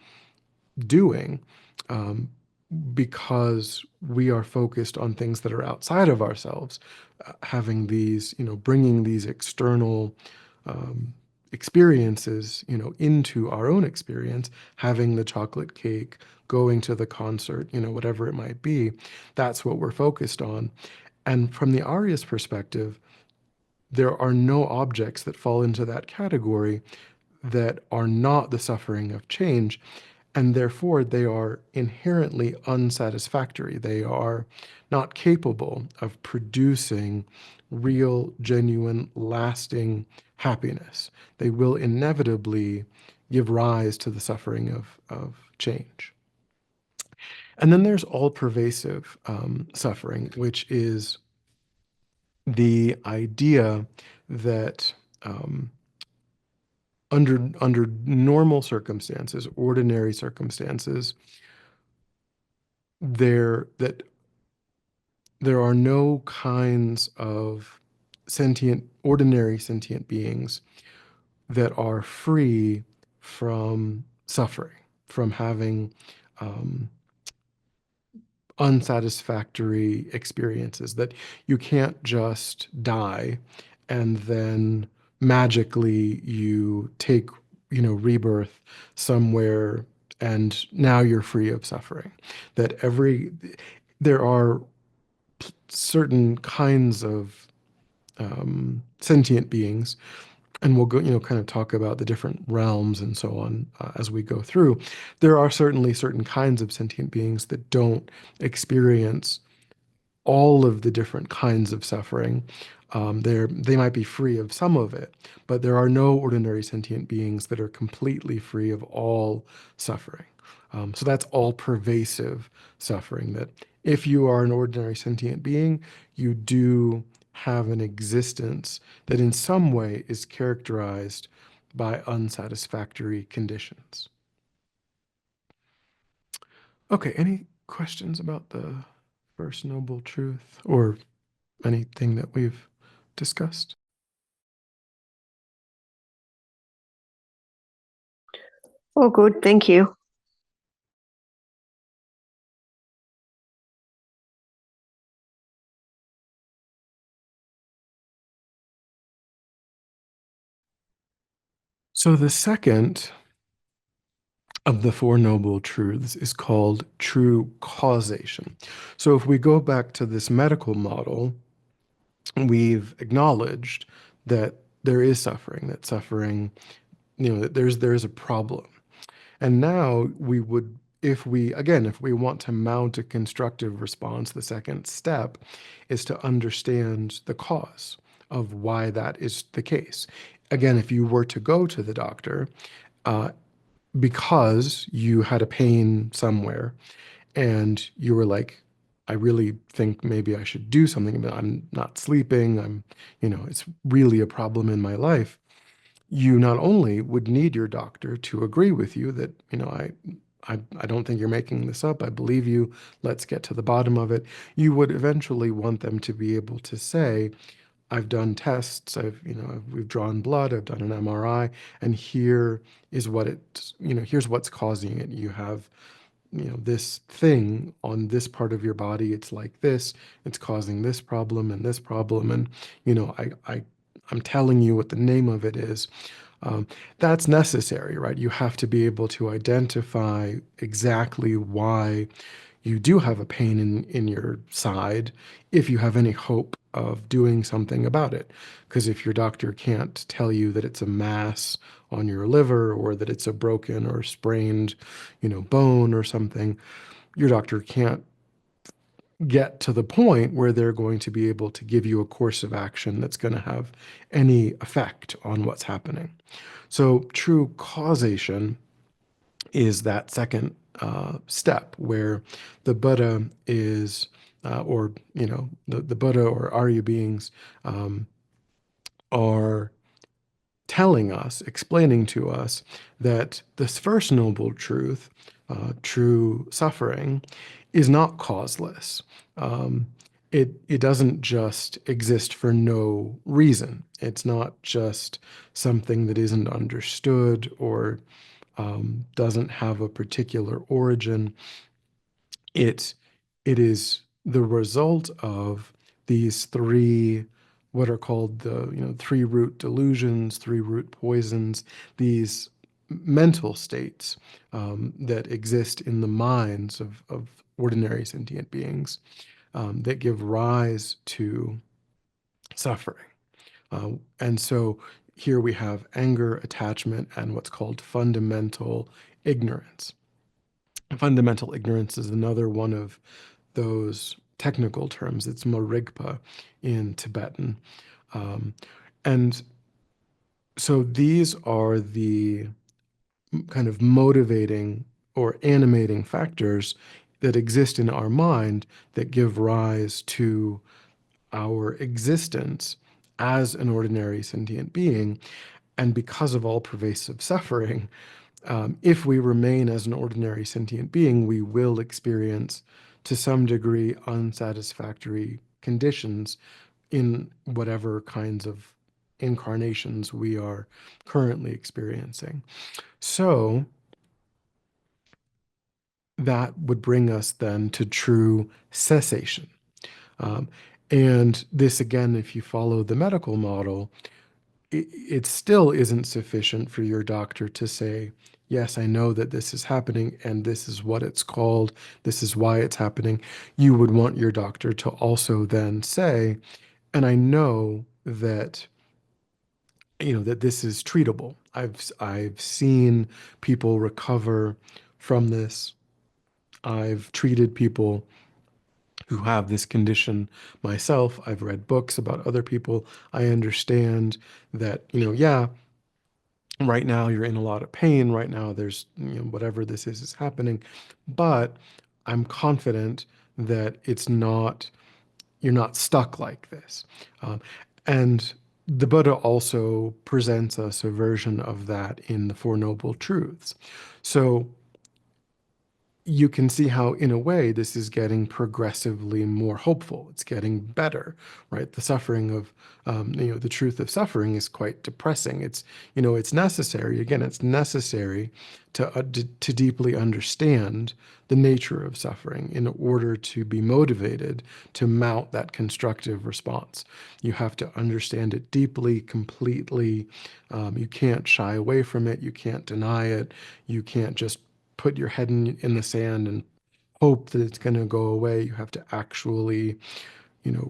doing? Um, because we are focused on things that are outside of ourselves, having these, bringing these external um, experiences, into our own experience, having the chocolate cake, going to the concert, whatever it might be, that's what we're focused on. And from the Arya's perspective, there are no objects that fall into that category that are not the suffering of change, and therefore they are inherently unsatisfactory. They are not capable of producing real, genuine, lasting happiness. They will inevitably give rise to the suffering of change. And then there's all pervasive suffering, which is the idea that under normal circumstances, ordinary circumstances, that there are no kinds of ordinary sentient beings that are free from suffering, from having um, unsatisfactory experiences, that you can't just die and then magically you take, rebirth somewhere and now you're free of suffering. That there are certain kinds of sentient beings, and we'll go, kind of talk about the different realms and so on as we go through. There are certainly certain kinds of sentient beings that don't experience all of the different kinds of suffering. They might be free of some of it, but there are no ordinary sentient beings that are completely free of all suffering. So that's all pervasive suffering, that if you are an ordinary sentient being, you do have an existence that in some way is characterized by unsatisfactory conditions. Okay, any questions about the First Noble Truth or anything that we've discussed? Oh, good. Thank you. So the second of the Four Noble Truths is called true causation. So if we go back to this medical model, we've acknowledged that there is suffering, that suffering, that there's a problem. And now we would, if we want to mount a constructive response, the second step is to understand the cause of why that is the case. Again, if you were to go to the doctor uh, because you had a pain somewhere and you were like, I really think maybe I should do something, but I'm not sleeping, it's really a problem in my life, you not only would need your doctor to agree with you that, I don't think you're making this up. I believe you. Let's get to the bottom of it. You would eventually want them to be able to say, I've done tests. We've drawn blood. I've done an MRI, and here is here's what's causing it. You have, this thing on this part of your body. It's like this. It's causing this problem and this problem, and I'm telling you what the name of it is. Um, that's necessary, right? You have to be able to identify exactly why you do have a pain in your side if you have any hope of doing something about it. Because if your doctor can't tell you that it's a mass on your liver or that it's a broken or sprained, bone or something, your doctor can't get to the point where they're going to be able to give you a course of action that's going to have any effect on what's happening. So true causation is that second step where the Buddha is, or the Buddha or Arya beings are telling us, explaining to us that this first noble truth, true suffering, is not causeless. Um, it doesn't just exist for no reason. It's not just something that isn't understood or doesn't have a particular origin. It it is the result of these three, what are called the three root delusions, three root poisons, these mental states that exist in the minds of ordinary sentient beings that give rise to suffering. And so here we have anger, attachment, and what's called fundamental ignorance. Fundamental ignorance is another one of those technical terms. It's morigpa in Tibetan. Um, and so these are the kind of motivating or animating factors that exist in our mind that give rise to our existence as an ordinary sentient being. And because of all pervasive suffering, if we remain as an ordinary sentient being, we will experience, to some degree, unsatisfactory conditions in whatever kinds of incarnations we are currently experiencing. So that would bring us then to true cessation. Um, and this, again, if you follow the medical model, it still isn't sufficient for your doctor to say, yes, I know that this is happening and this is what it's called, this is why it's happening. You would want your doctor to also then say, and I know that that this is treatable. I've seen people recover from this. I've treated people who have this condition myself. I've read books about other people. I understand that, yeah, right now you're in a lot of pain. Right now there's, whatever this is happening. But I'm confident that you're not stuck like this. And the Buddha also presents us a version of that in the Four Noble Truths. So you can see how, in a way, this is getting progressively more hopeful. It's getting better, right? The suffering of, the truth of suffering is quite depressing. It's necessary. Again, it's necessary to deeply understand the nature of suffering in order to be motivated to mount that constructive response. You have to understand it deeply, completely. You can't shy away from it. You can't deny it. You can't just put your head in the sand and hope that it's going to go away. You have to actually,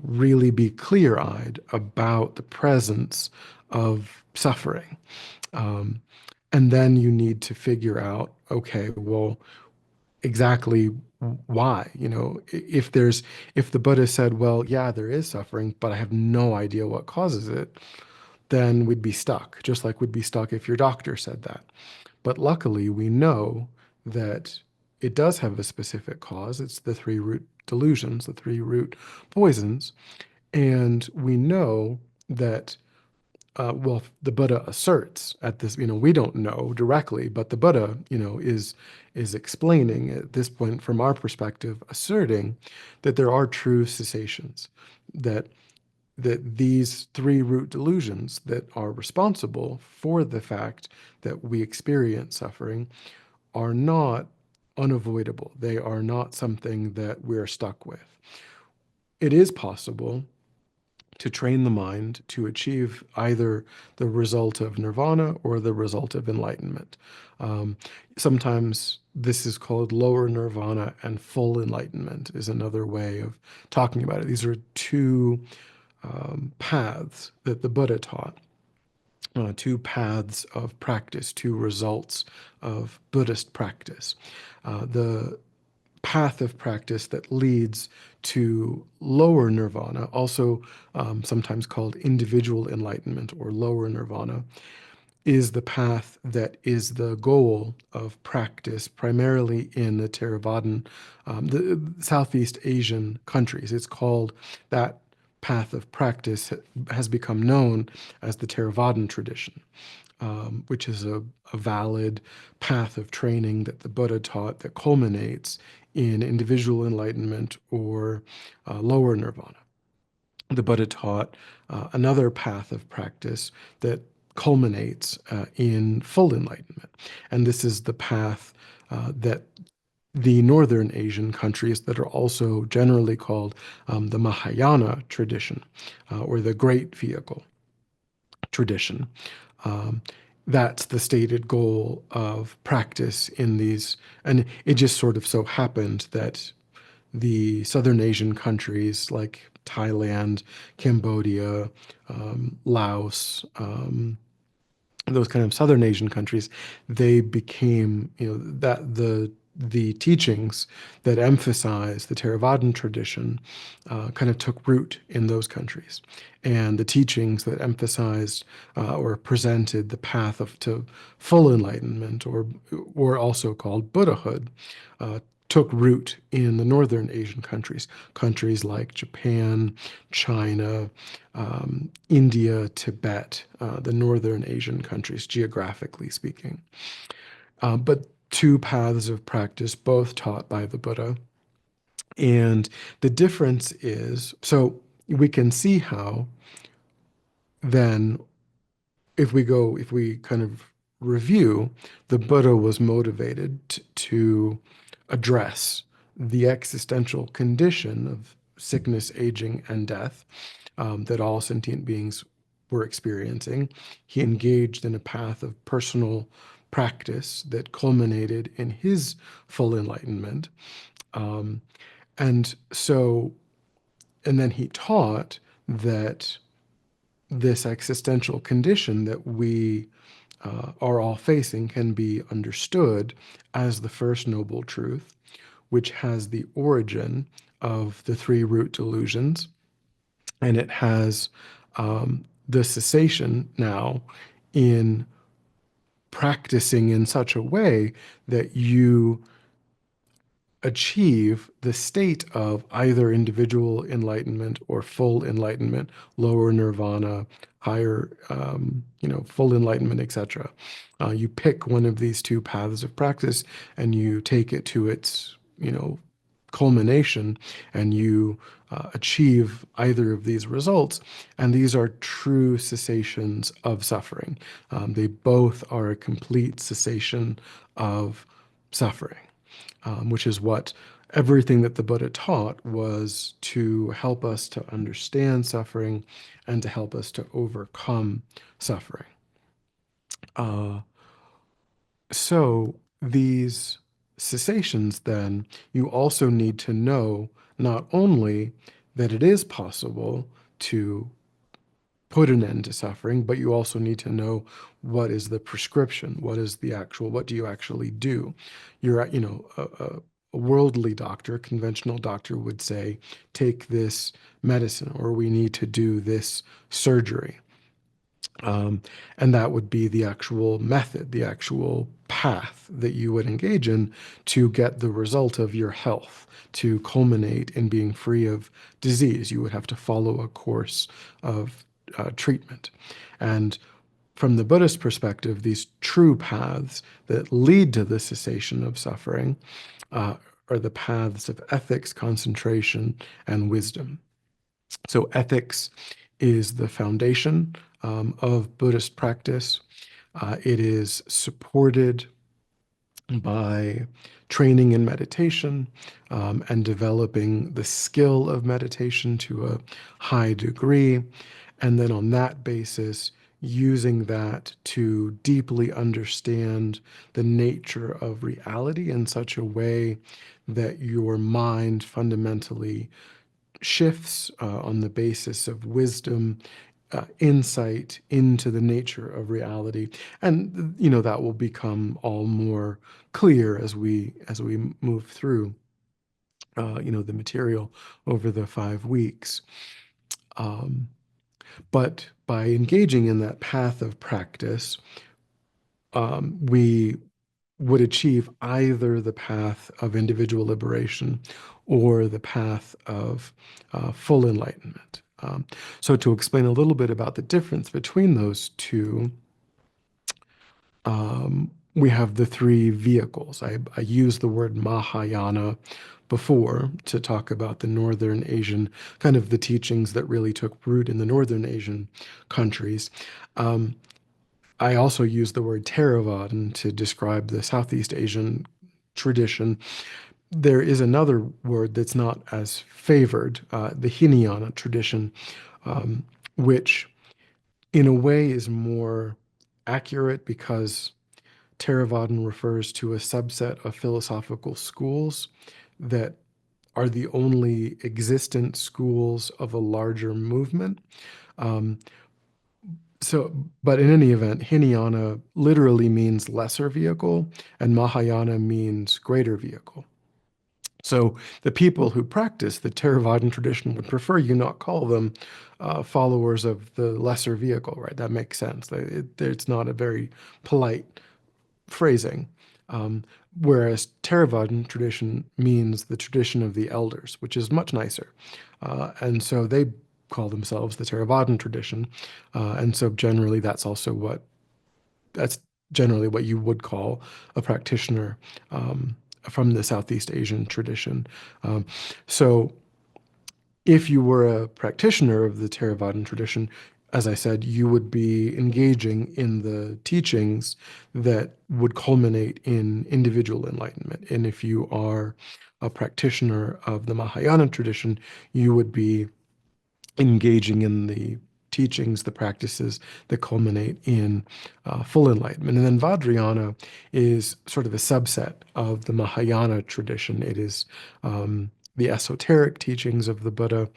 really be clear-eyed about the presence of suffering. Um, and then you need to figure out, okay, well, exactly why. If the Buddha said, well, yeah, there is suffering, but I have no idea what causes it, then we'd be stuck, just like we'd be stuck if your doctor said that. But luckily, we know that it does have a specific cause. It's the three root delusions, the three root poisons. And we know that, well, the Buddha asserts at this, we don't know directly, but the Buddha, is explaining at this point from our perspective, asserting that there are true cessations, that these three root delusions that are responsible for the fact that we experience suffering are not unavoidable. They are not something that we're stuck with. It is possible to train the mind to achieve either the result of nirvana or the result of enlightenment. Um, Sometimes this is called lower nirvana, and full enlightenment is another way of talking about it. These are two paths that the Buddha taught, two paths of practice, two results of Buddhist practice. The path of practice that leads to lower nirvana, also sometimes called individual enlightenment or lower nirvana, is the path that is the goal of practice, primarily in the Theravadan, the Southeast Asian countries. It's called that path of practice has become known as the Theravadan tradition, which is a valid path of training that the Buddha taught that culminates in individual enlightenment or lower nirvana. The Buddha taught another path of practice that culminates in full enlightenment. And this is the path that the Northern Asian countries that are also generally called the Mahayana tradition or the Great Vehicle tradition. Um, that's the stated goal of practice in these. And it just sort of so happened that the Southern Asian countries like Thailand, Cambodia, Laos, those kind of Southern Asian countries, they became, that the teachings that emphasize the Theravadan tradition kind of took root in those countries. And the teachings that emphasized or presented the path to full enlightenment, or also called Buddhahood, took root in the Northern Asian countries, countries like Japan, China, India, Tibet, the Northern Asian countries, geographically speaking. But two paths of practice, both taught by the Buddha. And the difference is, so we can see how then, if we kind of review, the Buddha was motivated to address the existential condition of sickness, aging, and death that all sentient beings were experiencing. He engaged in a path of personal practice that culminated in his full enlightenment. Um, and so, and then he taught that this existential condition that we are all facing can be understood as the first noble truth, which has the origin of the three root delusions, and it has the cessation now in practicing in such a way that you achieve the state of either individual enlightenment or full enlightenment, lower nirvana, higher, full enlightenment, etc. You pick one of these two paths of practice and you take it to its, culmination, and you achieve either of these results. And these are true cessations of suffering. They both are a complete cessation of suffering. Which is what everything that the Buddha taught was to help us to understand suffering and to help us to overcome suffering. So these cessations, then you also need to know not only that it is possible to put an end to suffering, but you also need to know what is the prescription, what do you actually do? A worldly doctor, conventional doctor would say, take this medicine, or we need to do this surgery. Um, and that would be the actual method, the actual path that you would engage in to get the result of your health, to culminate in being free of disease. You would have to follow a course of treatment. And from the Buddhist perspective, these true paths that lead to the cessation of suffering uh, are the paths of ethics, concentration, and wisdom. So ethics is the foundation of Buddhist practice. It is supported by training in meditation and developing the skill of meditation to a high degree. And then on that basis, using that to deeply understand the nature of reality in such a way that your mind fundamentally shifts on the basis of wisdom, insight into the nature of reality, and that will become all more clear as we move through the material over the 5 weeks. Um, but by engaging in that path of practice, we would achieve either the path of individual liberation or the path of full enlightenment. So, to explain a little bit about the difference between those two, we have the three vehicles. I used the word Mahayana before to talk about the Northern Asian, kind of the teachings that really took root in the Northern Asian countries. I also use the word Theravadan to describe the Southeast Asian tradition. There is another word that's not as favored, the Hinayana tradition, which in a way is more accurate because Theravadan refers to a subset of philosophical schools that are the only existent schools of a larger movement. Um, but in any event, Hinayana literally means lesser vehicle, and Mahayana means greater vehicle. So the people who practice the Theravadan tradition would prefer you not call them followers of the lesser vehicle, right? That makes sense. It's not a very polite phrasing. Um, Whereas Theravadan tradition means the tradition of the elders, which is much nicer. And so they call themselves the Theravadan tradition. And so that's generally what you would call a practitioner from the Southeast Asian tradition. Um, so if you were a practitioner of the Theravadan tradition, as I said, you would be engaging in the teachings that would culminate in individual enlightenment. And if you are a practitioner of the Mahayana tradition, you would be engaging in the teachings, the practices that culminate in full enlightenment. And then Vajrayana is sort of a subset of the Mahayana tradition. It is the esoteric teachings of the Buddha,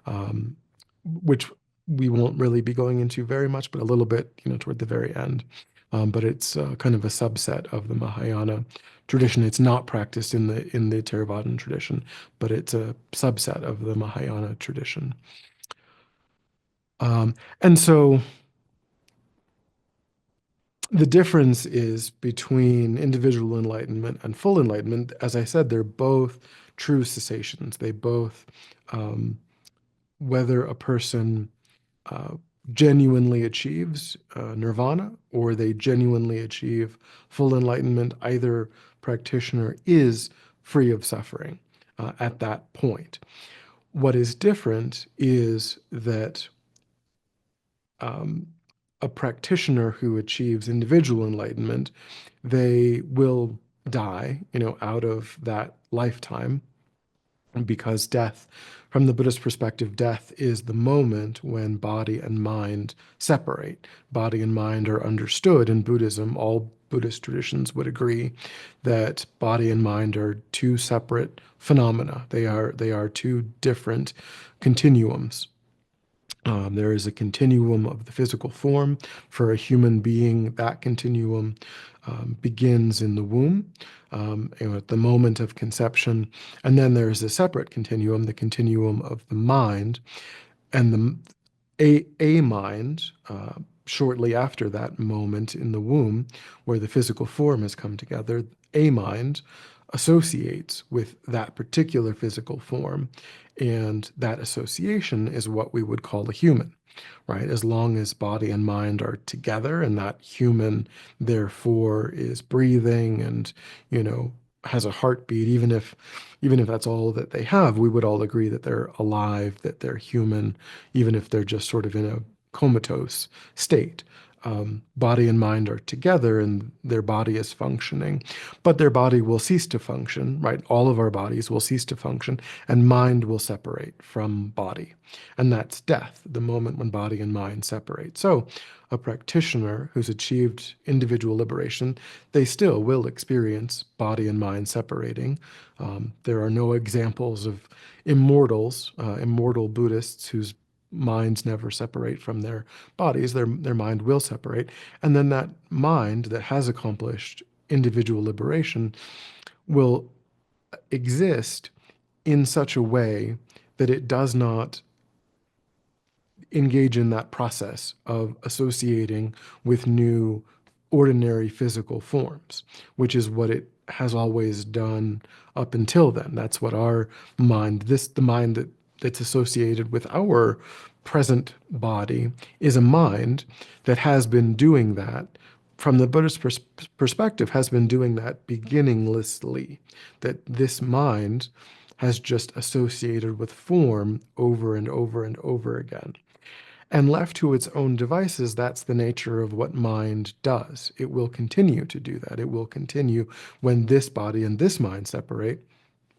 um, which we won't really be going into very much, but a little bit, toward the very end. But it's kind of a subset of the Mahayana tradition. It's not practiced in the Theravadan tradition, but it's a subset of the Mahayana tradition. And so the difference is between individual enlightenment and full enlightenment. As I said, they're both true cessations. They both, whether a person genuinely achieves nirvana or they genuinely achieve full enlightenment, either practitioner is free of suffering at that point. What is different is that a practitioner who achieves individual enlightenment, they will die, out of that lifetime. because death, from the Buddhist perspective, death is the moment when body and mind separate. Body and mind are understood in Buddhism. All Buddhist traditions would agree that body and mind are two separate phenomena. They are two different continuums. There is a continuum of the physical form. For a human being, that continuum begins in the womb, at the moment of conception. And then there's a separate continuum, the continuum of the mind. And a mind, shortly after that moment in the womb, where the physical form has come together, a mind associates with that particular physical form. And that association is what we would call a human, right? As long as body and mind are together, and that human, therefore, is breathing and, has a heartbeat, even if that's all that they have, we would all agree that they're alive, that they're human, even if they're just sort of in a comatose state. Body and mind are together and their body is functioning, but their body will cease to function, right? All of our bodies will cease to function and mind will separate from body. And that's death, the moment when body and mind separate. So a practitioner who's achieved individual liberation, they still will experience body and mind separating. There are no examples of immortal Buddhists whose minds never separate from their bodies. Their mind will separate. And then that mind that has accomplished individual liberation will exist in such a way that it does not engage in that process of associating with new ordinary physical forms, which is what it has always done up until then. That's what our mind, the mind that's associated with our present body, is a mind that has been doing that from the Buddhist perspective, has been doing that beginninglessly, that this mind has just associated with form over and over and over again. And left to its own devices, that's the nature of what mind does. It will continue to do that. It will continue when this body and this mind separate,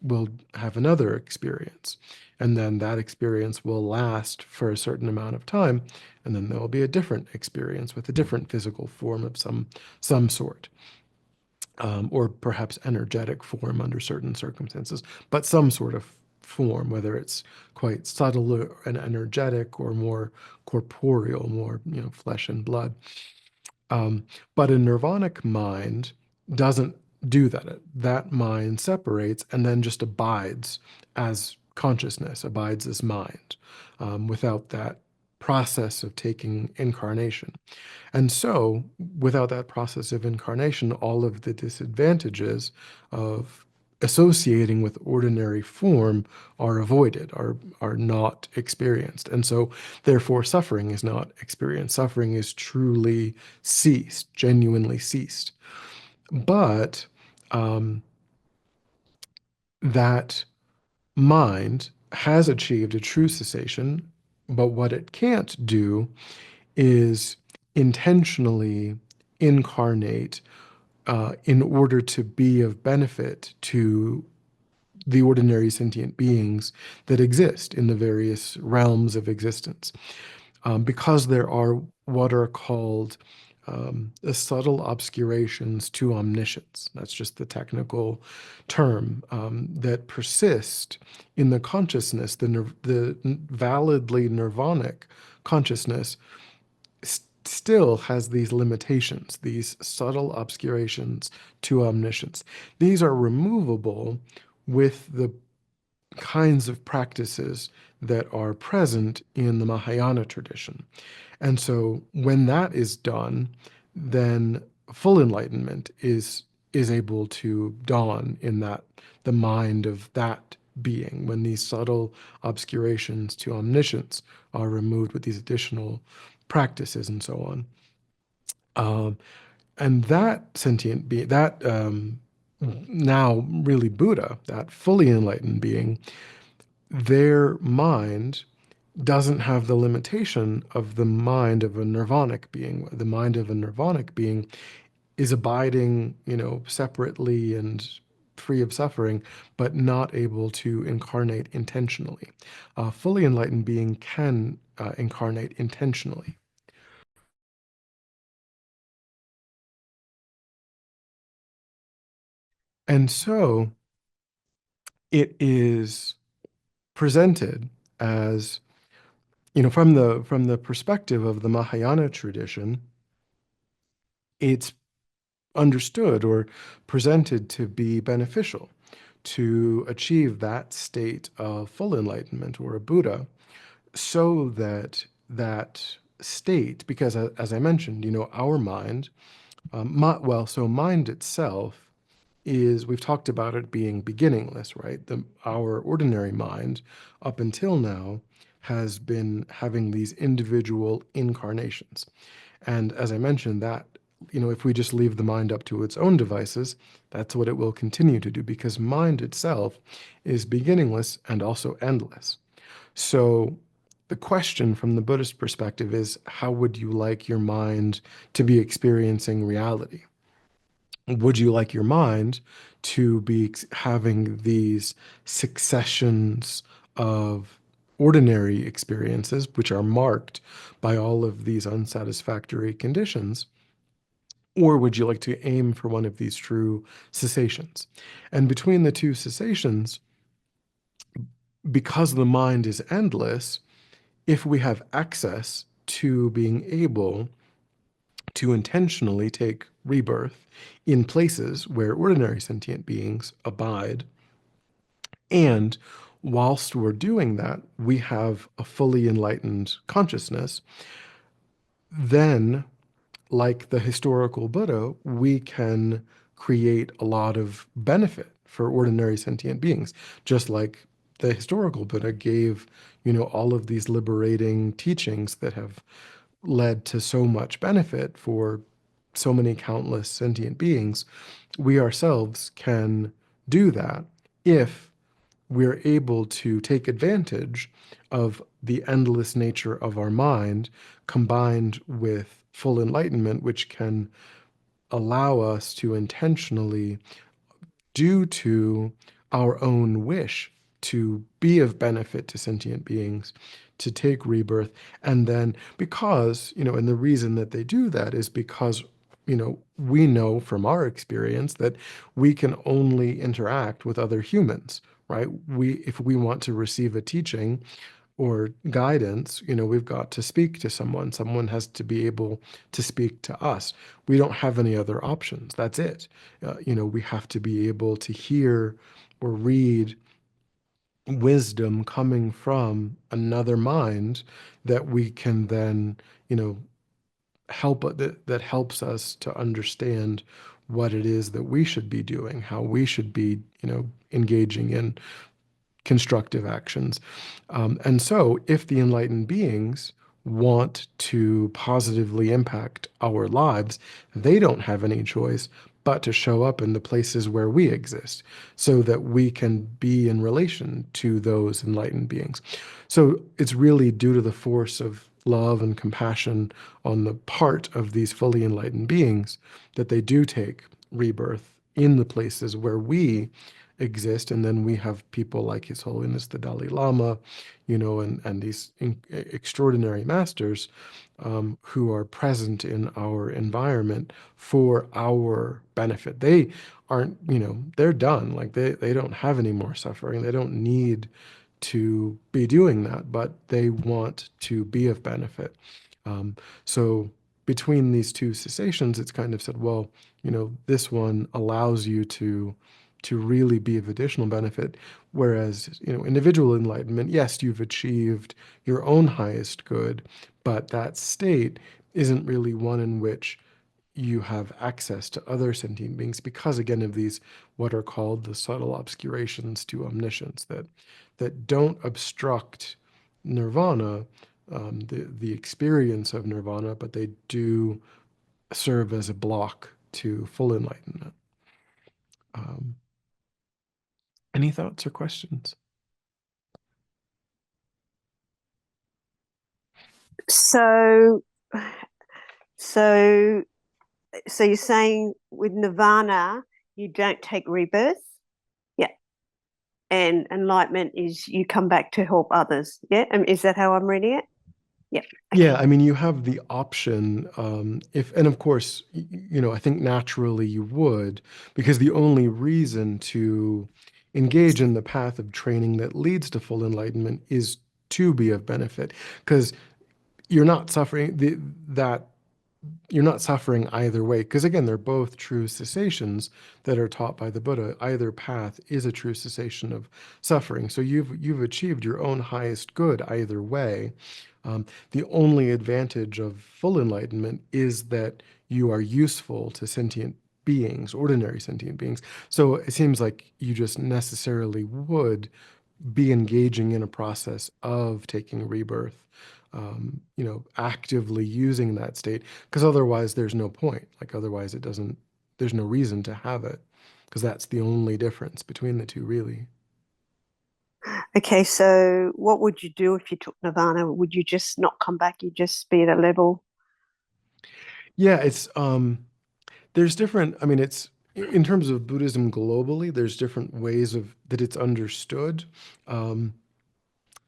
will have another experience. And then that experience will last for a certain amount of time. And then there will be a different experience with a different physical form of some sort. Or perhaps energetic form under certain circumstances, but some sort of form, whether it's quite subtle and energetic or more corporeal, more flesh and blood. But a nirvanic mind doesn't do that. That mind separates and then just abides as consciousness, abides as mind, without that process of taking incarnation. And so, without that process of incarnation, all of the disadvantages of associating with ordinary form are avoided, are not experienced. And so, therefore, suffering is not experienced. Suffering is truly ceased, genuinely ceased. But that mind has achieved a true cessation, but what it can't do is intentionally incarnate in order to be of benefit to the ordinary sentient beings that exist in the various realms of existence. Because there are what are called the subtle obscurations to omniscience. That's just the technical term that persist in the consciousness, the validly nirvanic consciousness still has these limitations, these subtle obscurations to omniscience. These are removable with the kinds of practices that are present in the Mahayana tradition. And so when that is done, then full enlightenment is able to dawn in the mind of that being, when these subtle obscurations to omniscience are removed with these additional practices and so on. And that sentient being, that now really Buddha, that fully enlightened being, their mind doesn't have the limitation of the mind of a nirvanic being. The mind of a nirvanic being is abiding, separately and free of suffering, but not able to incarnate intentionally. A fully enlightened being can incarnate intentionally. And so it is presented as, from the perspective of the Mahayana tradition, it's understood or presented to be beneficial to achieve that state of full enlightenment or a Buddha, so that that state, because as I mentioned, our mind, so mind itself is, we've talked about it being beginningless, right? Our ordinary mind up until now has been having these individual incarnations. And as I mentioned, that, if we just leave the mind up to its own devices, that's what it will continue to do, because mind itself is beginningless and also endless. So the question from the Buddhist perspective is, how would you like your mind to be experiencing reality? Would you like your mind to be having these successions of ordinary experiences, which are marked by all of these unsatisfactory conditions? Or would you like to aim for one of these true cessations? And between the two cessations, because the mind is endless, if we have access to being able to intentionally take rebirth in places where ordinary sentient beings abide, and whilst we're doing that, we have a fully enlightened consciousness, then, like the historical Buddha, we can create a lot of benefit for ordinary sentient beings, just like the historical Buddha gave, all of these liberating teachings that have led to so much benefit for so many countless sentient beings. We ourselves can do that if we're able to take advantage of the endless nature of our mind combined with full enlightenment, which can allow us to intentionally, due to our own wish to be of benefit to sentient beings, to take rebirth. And then because, and the reason that they do that is because, we know from our experience that we can only interact with other humans, right? If we want to receive a teaching or guidance, we've got to speak to someone. Someone has to be able to speak to us. We don't have any other options. That's it. We have to be able to hear or read wisdom coming from another mind that we can then, that helps us to understand what it is that we should be doing, how we should be, engaging in constructive actions. And so, if the enlightened beings want to positively impact our lives, they don't have any choice but to show up in the places where we exist so that we can be in relation to those enlightened beings. So it's really due to the force of love and compassion on the part of these fully enlightened beings that they do take rebirth in the places where we exist. And then we have people like His Holiness the Dalai Lama, and these extraordinary masters who are present in our environment for our benefit. They aren't, they're done. Like they don't have any more suffering. They don't need to be doing that, but they want to be of benefit. So between these two cessations, it's kind of said, well, this one allows you to really be of additional benefit. Whereas, individual enlightenment, yes, you've achieved your own highest good, but that state isn't really one in which you have access to other sentient beings because, again, of these what are called the subtle obscurations to omniscience that don't obstruct nirvana, the experience of nirvana, but they do serve as a block to full enlightenment. Um, any thoughts or questions? So, so, so you're saying with nirvana, you don't take rebirth? and enlightenment is you come back to help others. Yeah, is that how I'm reading it? Yep. Yeah, Okay. I mean, you have the option, if, and of course, I think naturally you would, because the only reason to engage in the path of training that leads to full enlightenment is to be of benefit, because you're not suffering that you're not suffering either way. Because again, they're both true cessations that are taught by the Buddha. Either path is a true cessation of suffering. So you've achieved your own highest good either way. The only advantage of full enlightenment is that you are useful to sentient beings, ordinary sentient beings. So it seems like you just necessarily would be engaging in a process of taking rebirth, actively using that state, because otherwise there's no point. Like otherwise it doesn't, there's no reason to have it, because that's the only difference between the two, really. Okay, so what would you do if you took nirvana? Would you just not come back? You just be at a level? Yeah, there's different, I mean, it's in terms of Buddhism globally, there's different ways of that it's understood. Um,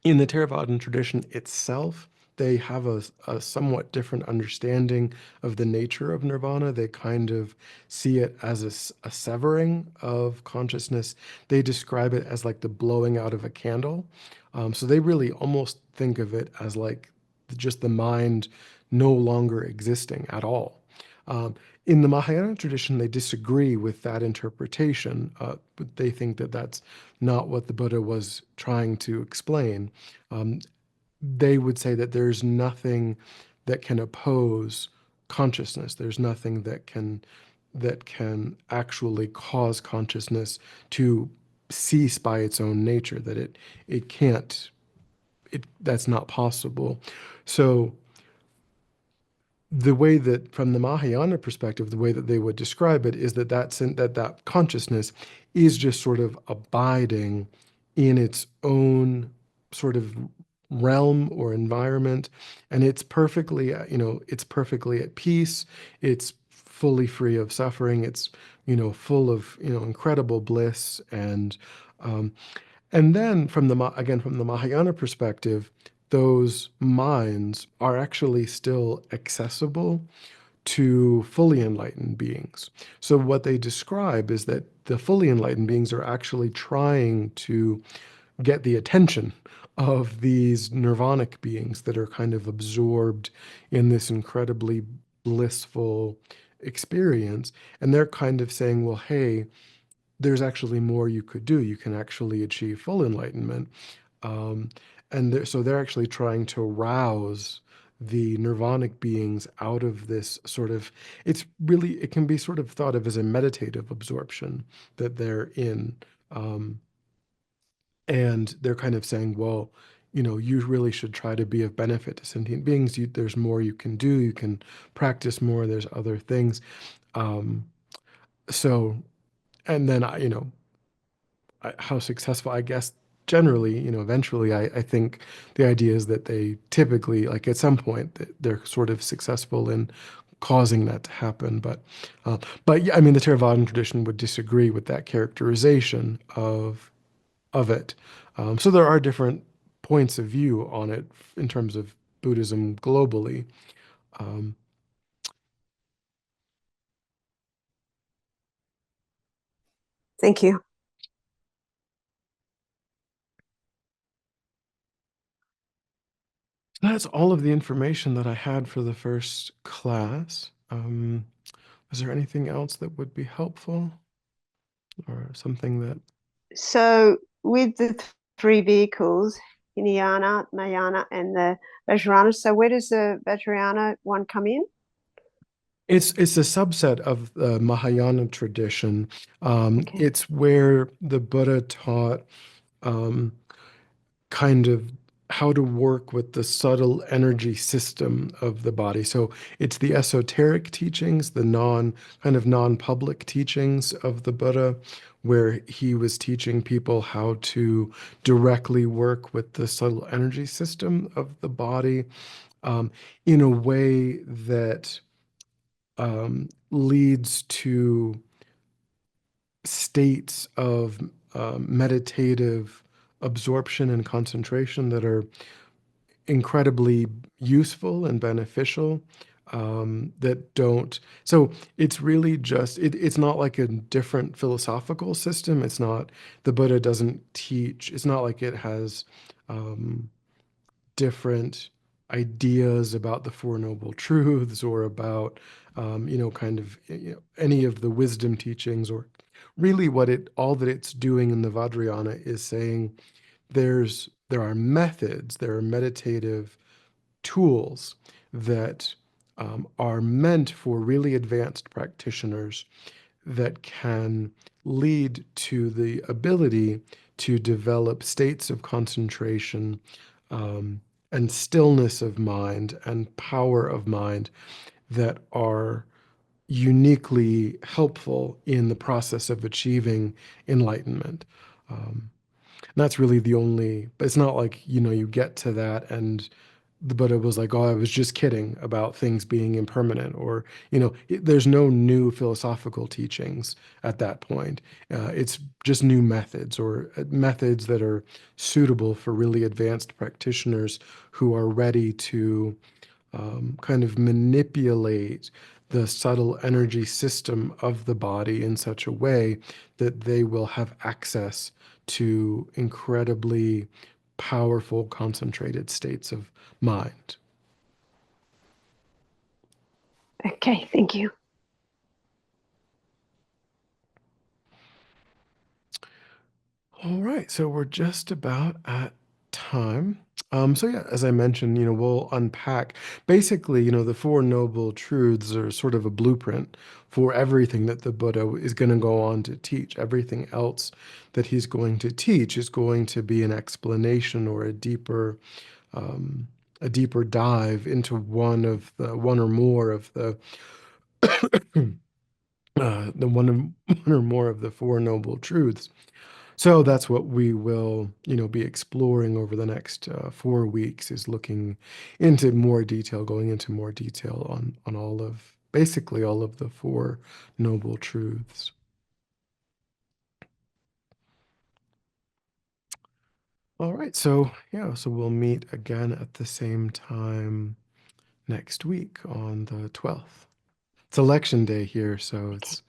in the Theravadan tradition itself, they have a somewhat different understanding of the nature of nirvana. They kind of see it as a severing of consciousness. They describe it as like the blowing out of a candle. So they really almost think of it as like just the mind no longer existing at all. Um, in the Mahayana tradition, they disagree with that interpretation. But they think that that's not what the Buddha was trying to explain. Um, they would say that there's nothing that can oppose consciousness. There's nothing that can actually cause consciousness to cease by its own nature. That it can't. That's not possible. So the way that, from the Mahayana perspective, the way that they would describe it is that consciousness is just sort of abiding in its own sort of realm or environment, and it's perfectly at peace. It's fully free of suffering. It's full of incredible bliss, um, and then again from the Mahayana perspective, those minds are actually still accessible to fully enlightened beings. So what they describe is that the fully enlightened beings are actually trying to get the attention of these nirvanic beings that are kind of absorbed in this incredibly blissful experience. And they're kind of saying, well, hey, there's actually more you could do. You can actually achieve full enlightenment. Um, and so they're actually trying to rouse the nirvanic beings out of this sort of, it can be sort of thought of as a meditative absorption that they're in. Um, and they're kind of saying, well, you really should try to be of benefit to sentient beings. There's more you can do. You can practice more. There's other things. Um, so, and then how successful, I guess, generally, eventually, I think the idea is that they typically, like at some point, they're sort of successful in causing that to happen. But yeah, I mean, the Theravadan tradition would disagree with that characterization of it. So there are different points of view on it in terms of Buddhism globally. Um, Thank you. that's all of the information that I had for the first class. Is there anything else that would be helpful or something that So with the three vehicles, Hinayana, Mahayana, and the Vajrayana. So where does the Vajrayana one come in? it's a subset of the Mahayana tradition. Okay. It's where the Buddha taught um, kind of how to work with the subtle energy system of the body. So it's the esoteric teachings, the non-public teachings of the Buddha, where he was teaching people how to directly work with the subtle energy system of the body, um, in a way that leads to states of meditative absorption and concentration that are incredibly useful and beneficial, that don't. So it's really just, it's not like a different philosophical system. It's not, the Buddha doesn't teach, it's not like it has um, different ideas about the Four Noble Truths or about, kind of, any of the wisdom teachings, or really what it, all that it's doing in the Vajrayana is saying there are methods, there are meditative tools that are meant for really advanced practitioners that can lead to the ability to develop states of concentration, and stillness of mind and power of mind that are uniquely helpful in the process of achieving enlightenment. And that's really the only, but it's not like, you get to that and the Buddha was like, oh, I was just kidding about things being impermanent, or, there's no new philosophical teachings at that point. It's just new methods, or methods that are suitable for really advanced practitioners who are ready to kind of manipulate the subtle energy system of the body in such a way that they will have access to incredibly powerful, concentrated states of mind. Okay, thank you. All right, so we're just about at time. So yeah, as I mentioned, we'll unpack basically, the Four Noble Truths are sort of a blueprint for everything that the Buddha is going to go on to teach. Everything else that he's going to teach is going to be an explanation or um, a deeper dive into one or more of the one or more of the Four Noble Truths. So that's what we will, be exploring over the next 4 weeks, is looking into more detail, going into more detail on basically all of the Four Noble Truths. All right, so yeah, so we'll meet again at the same time next week on the 12th. It's election day here, so it's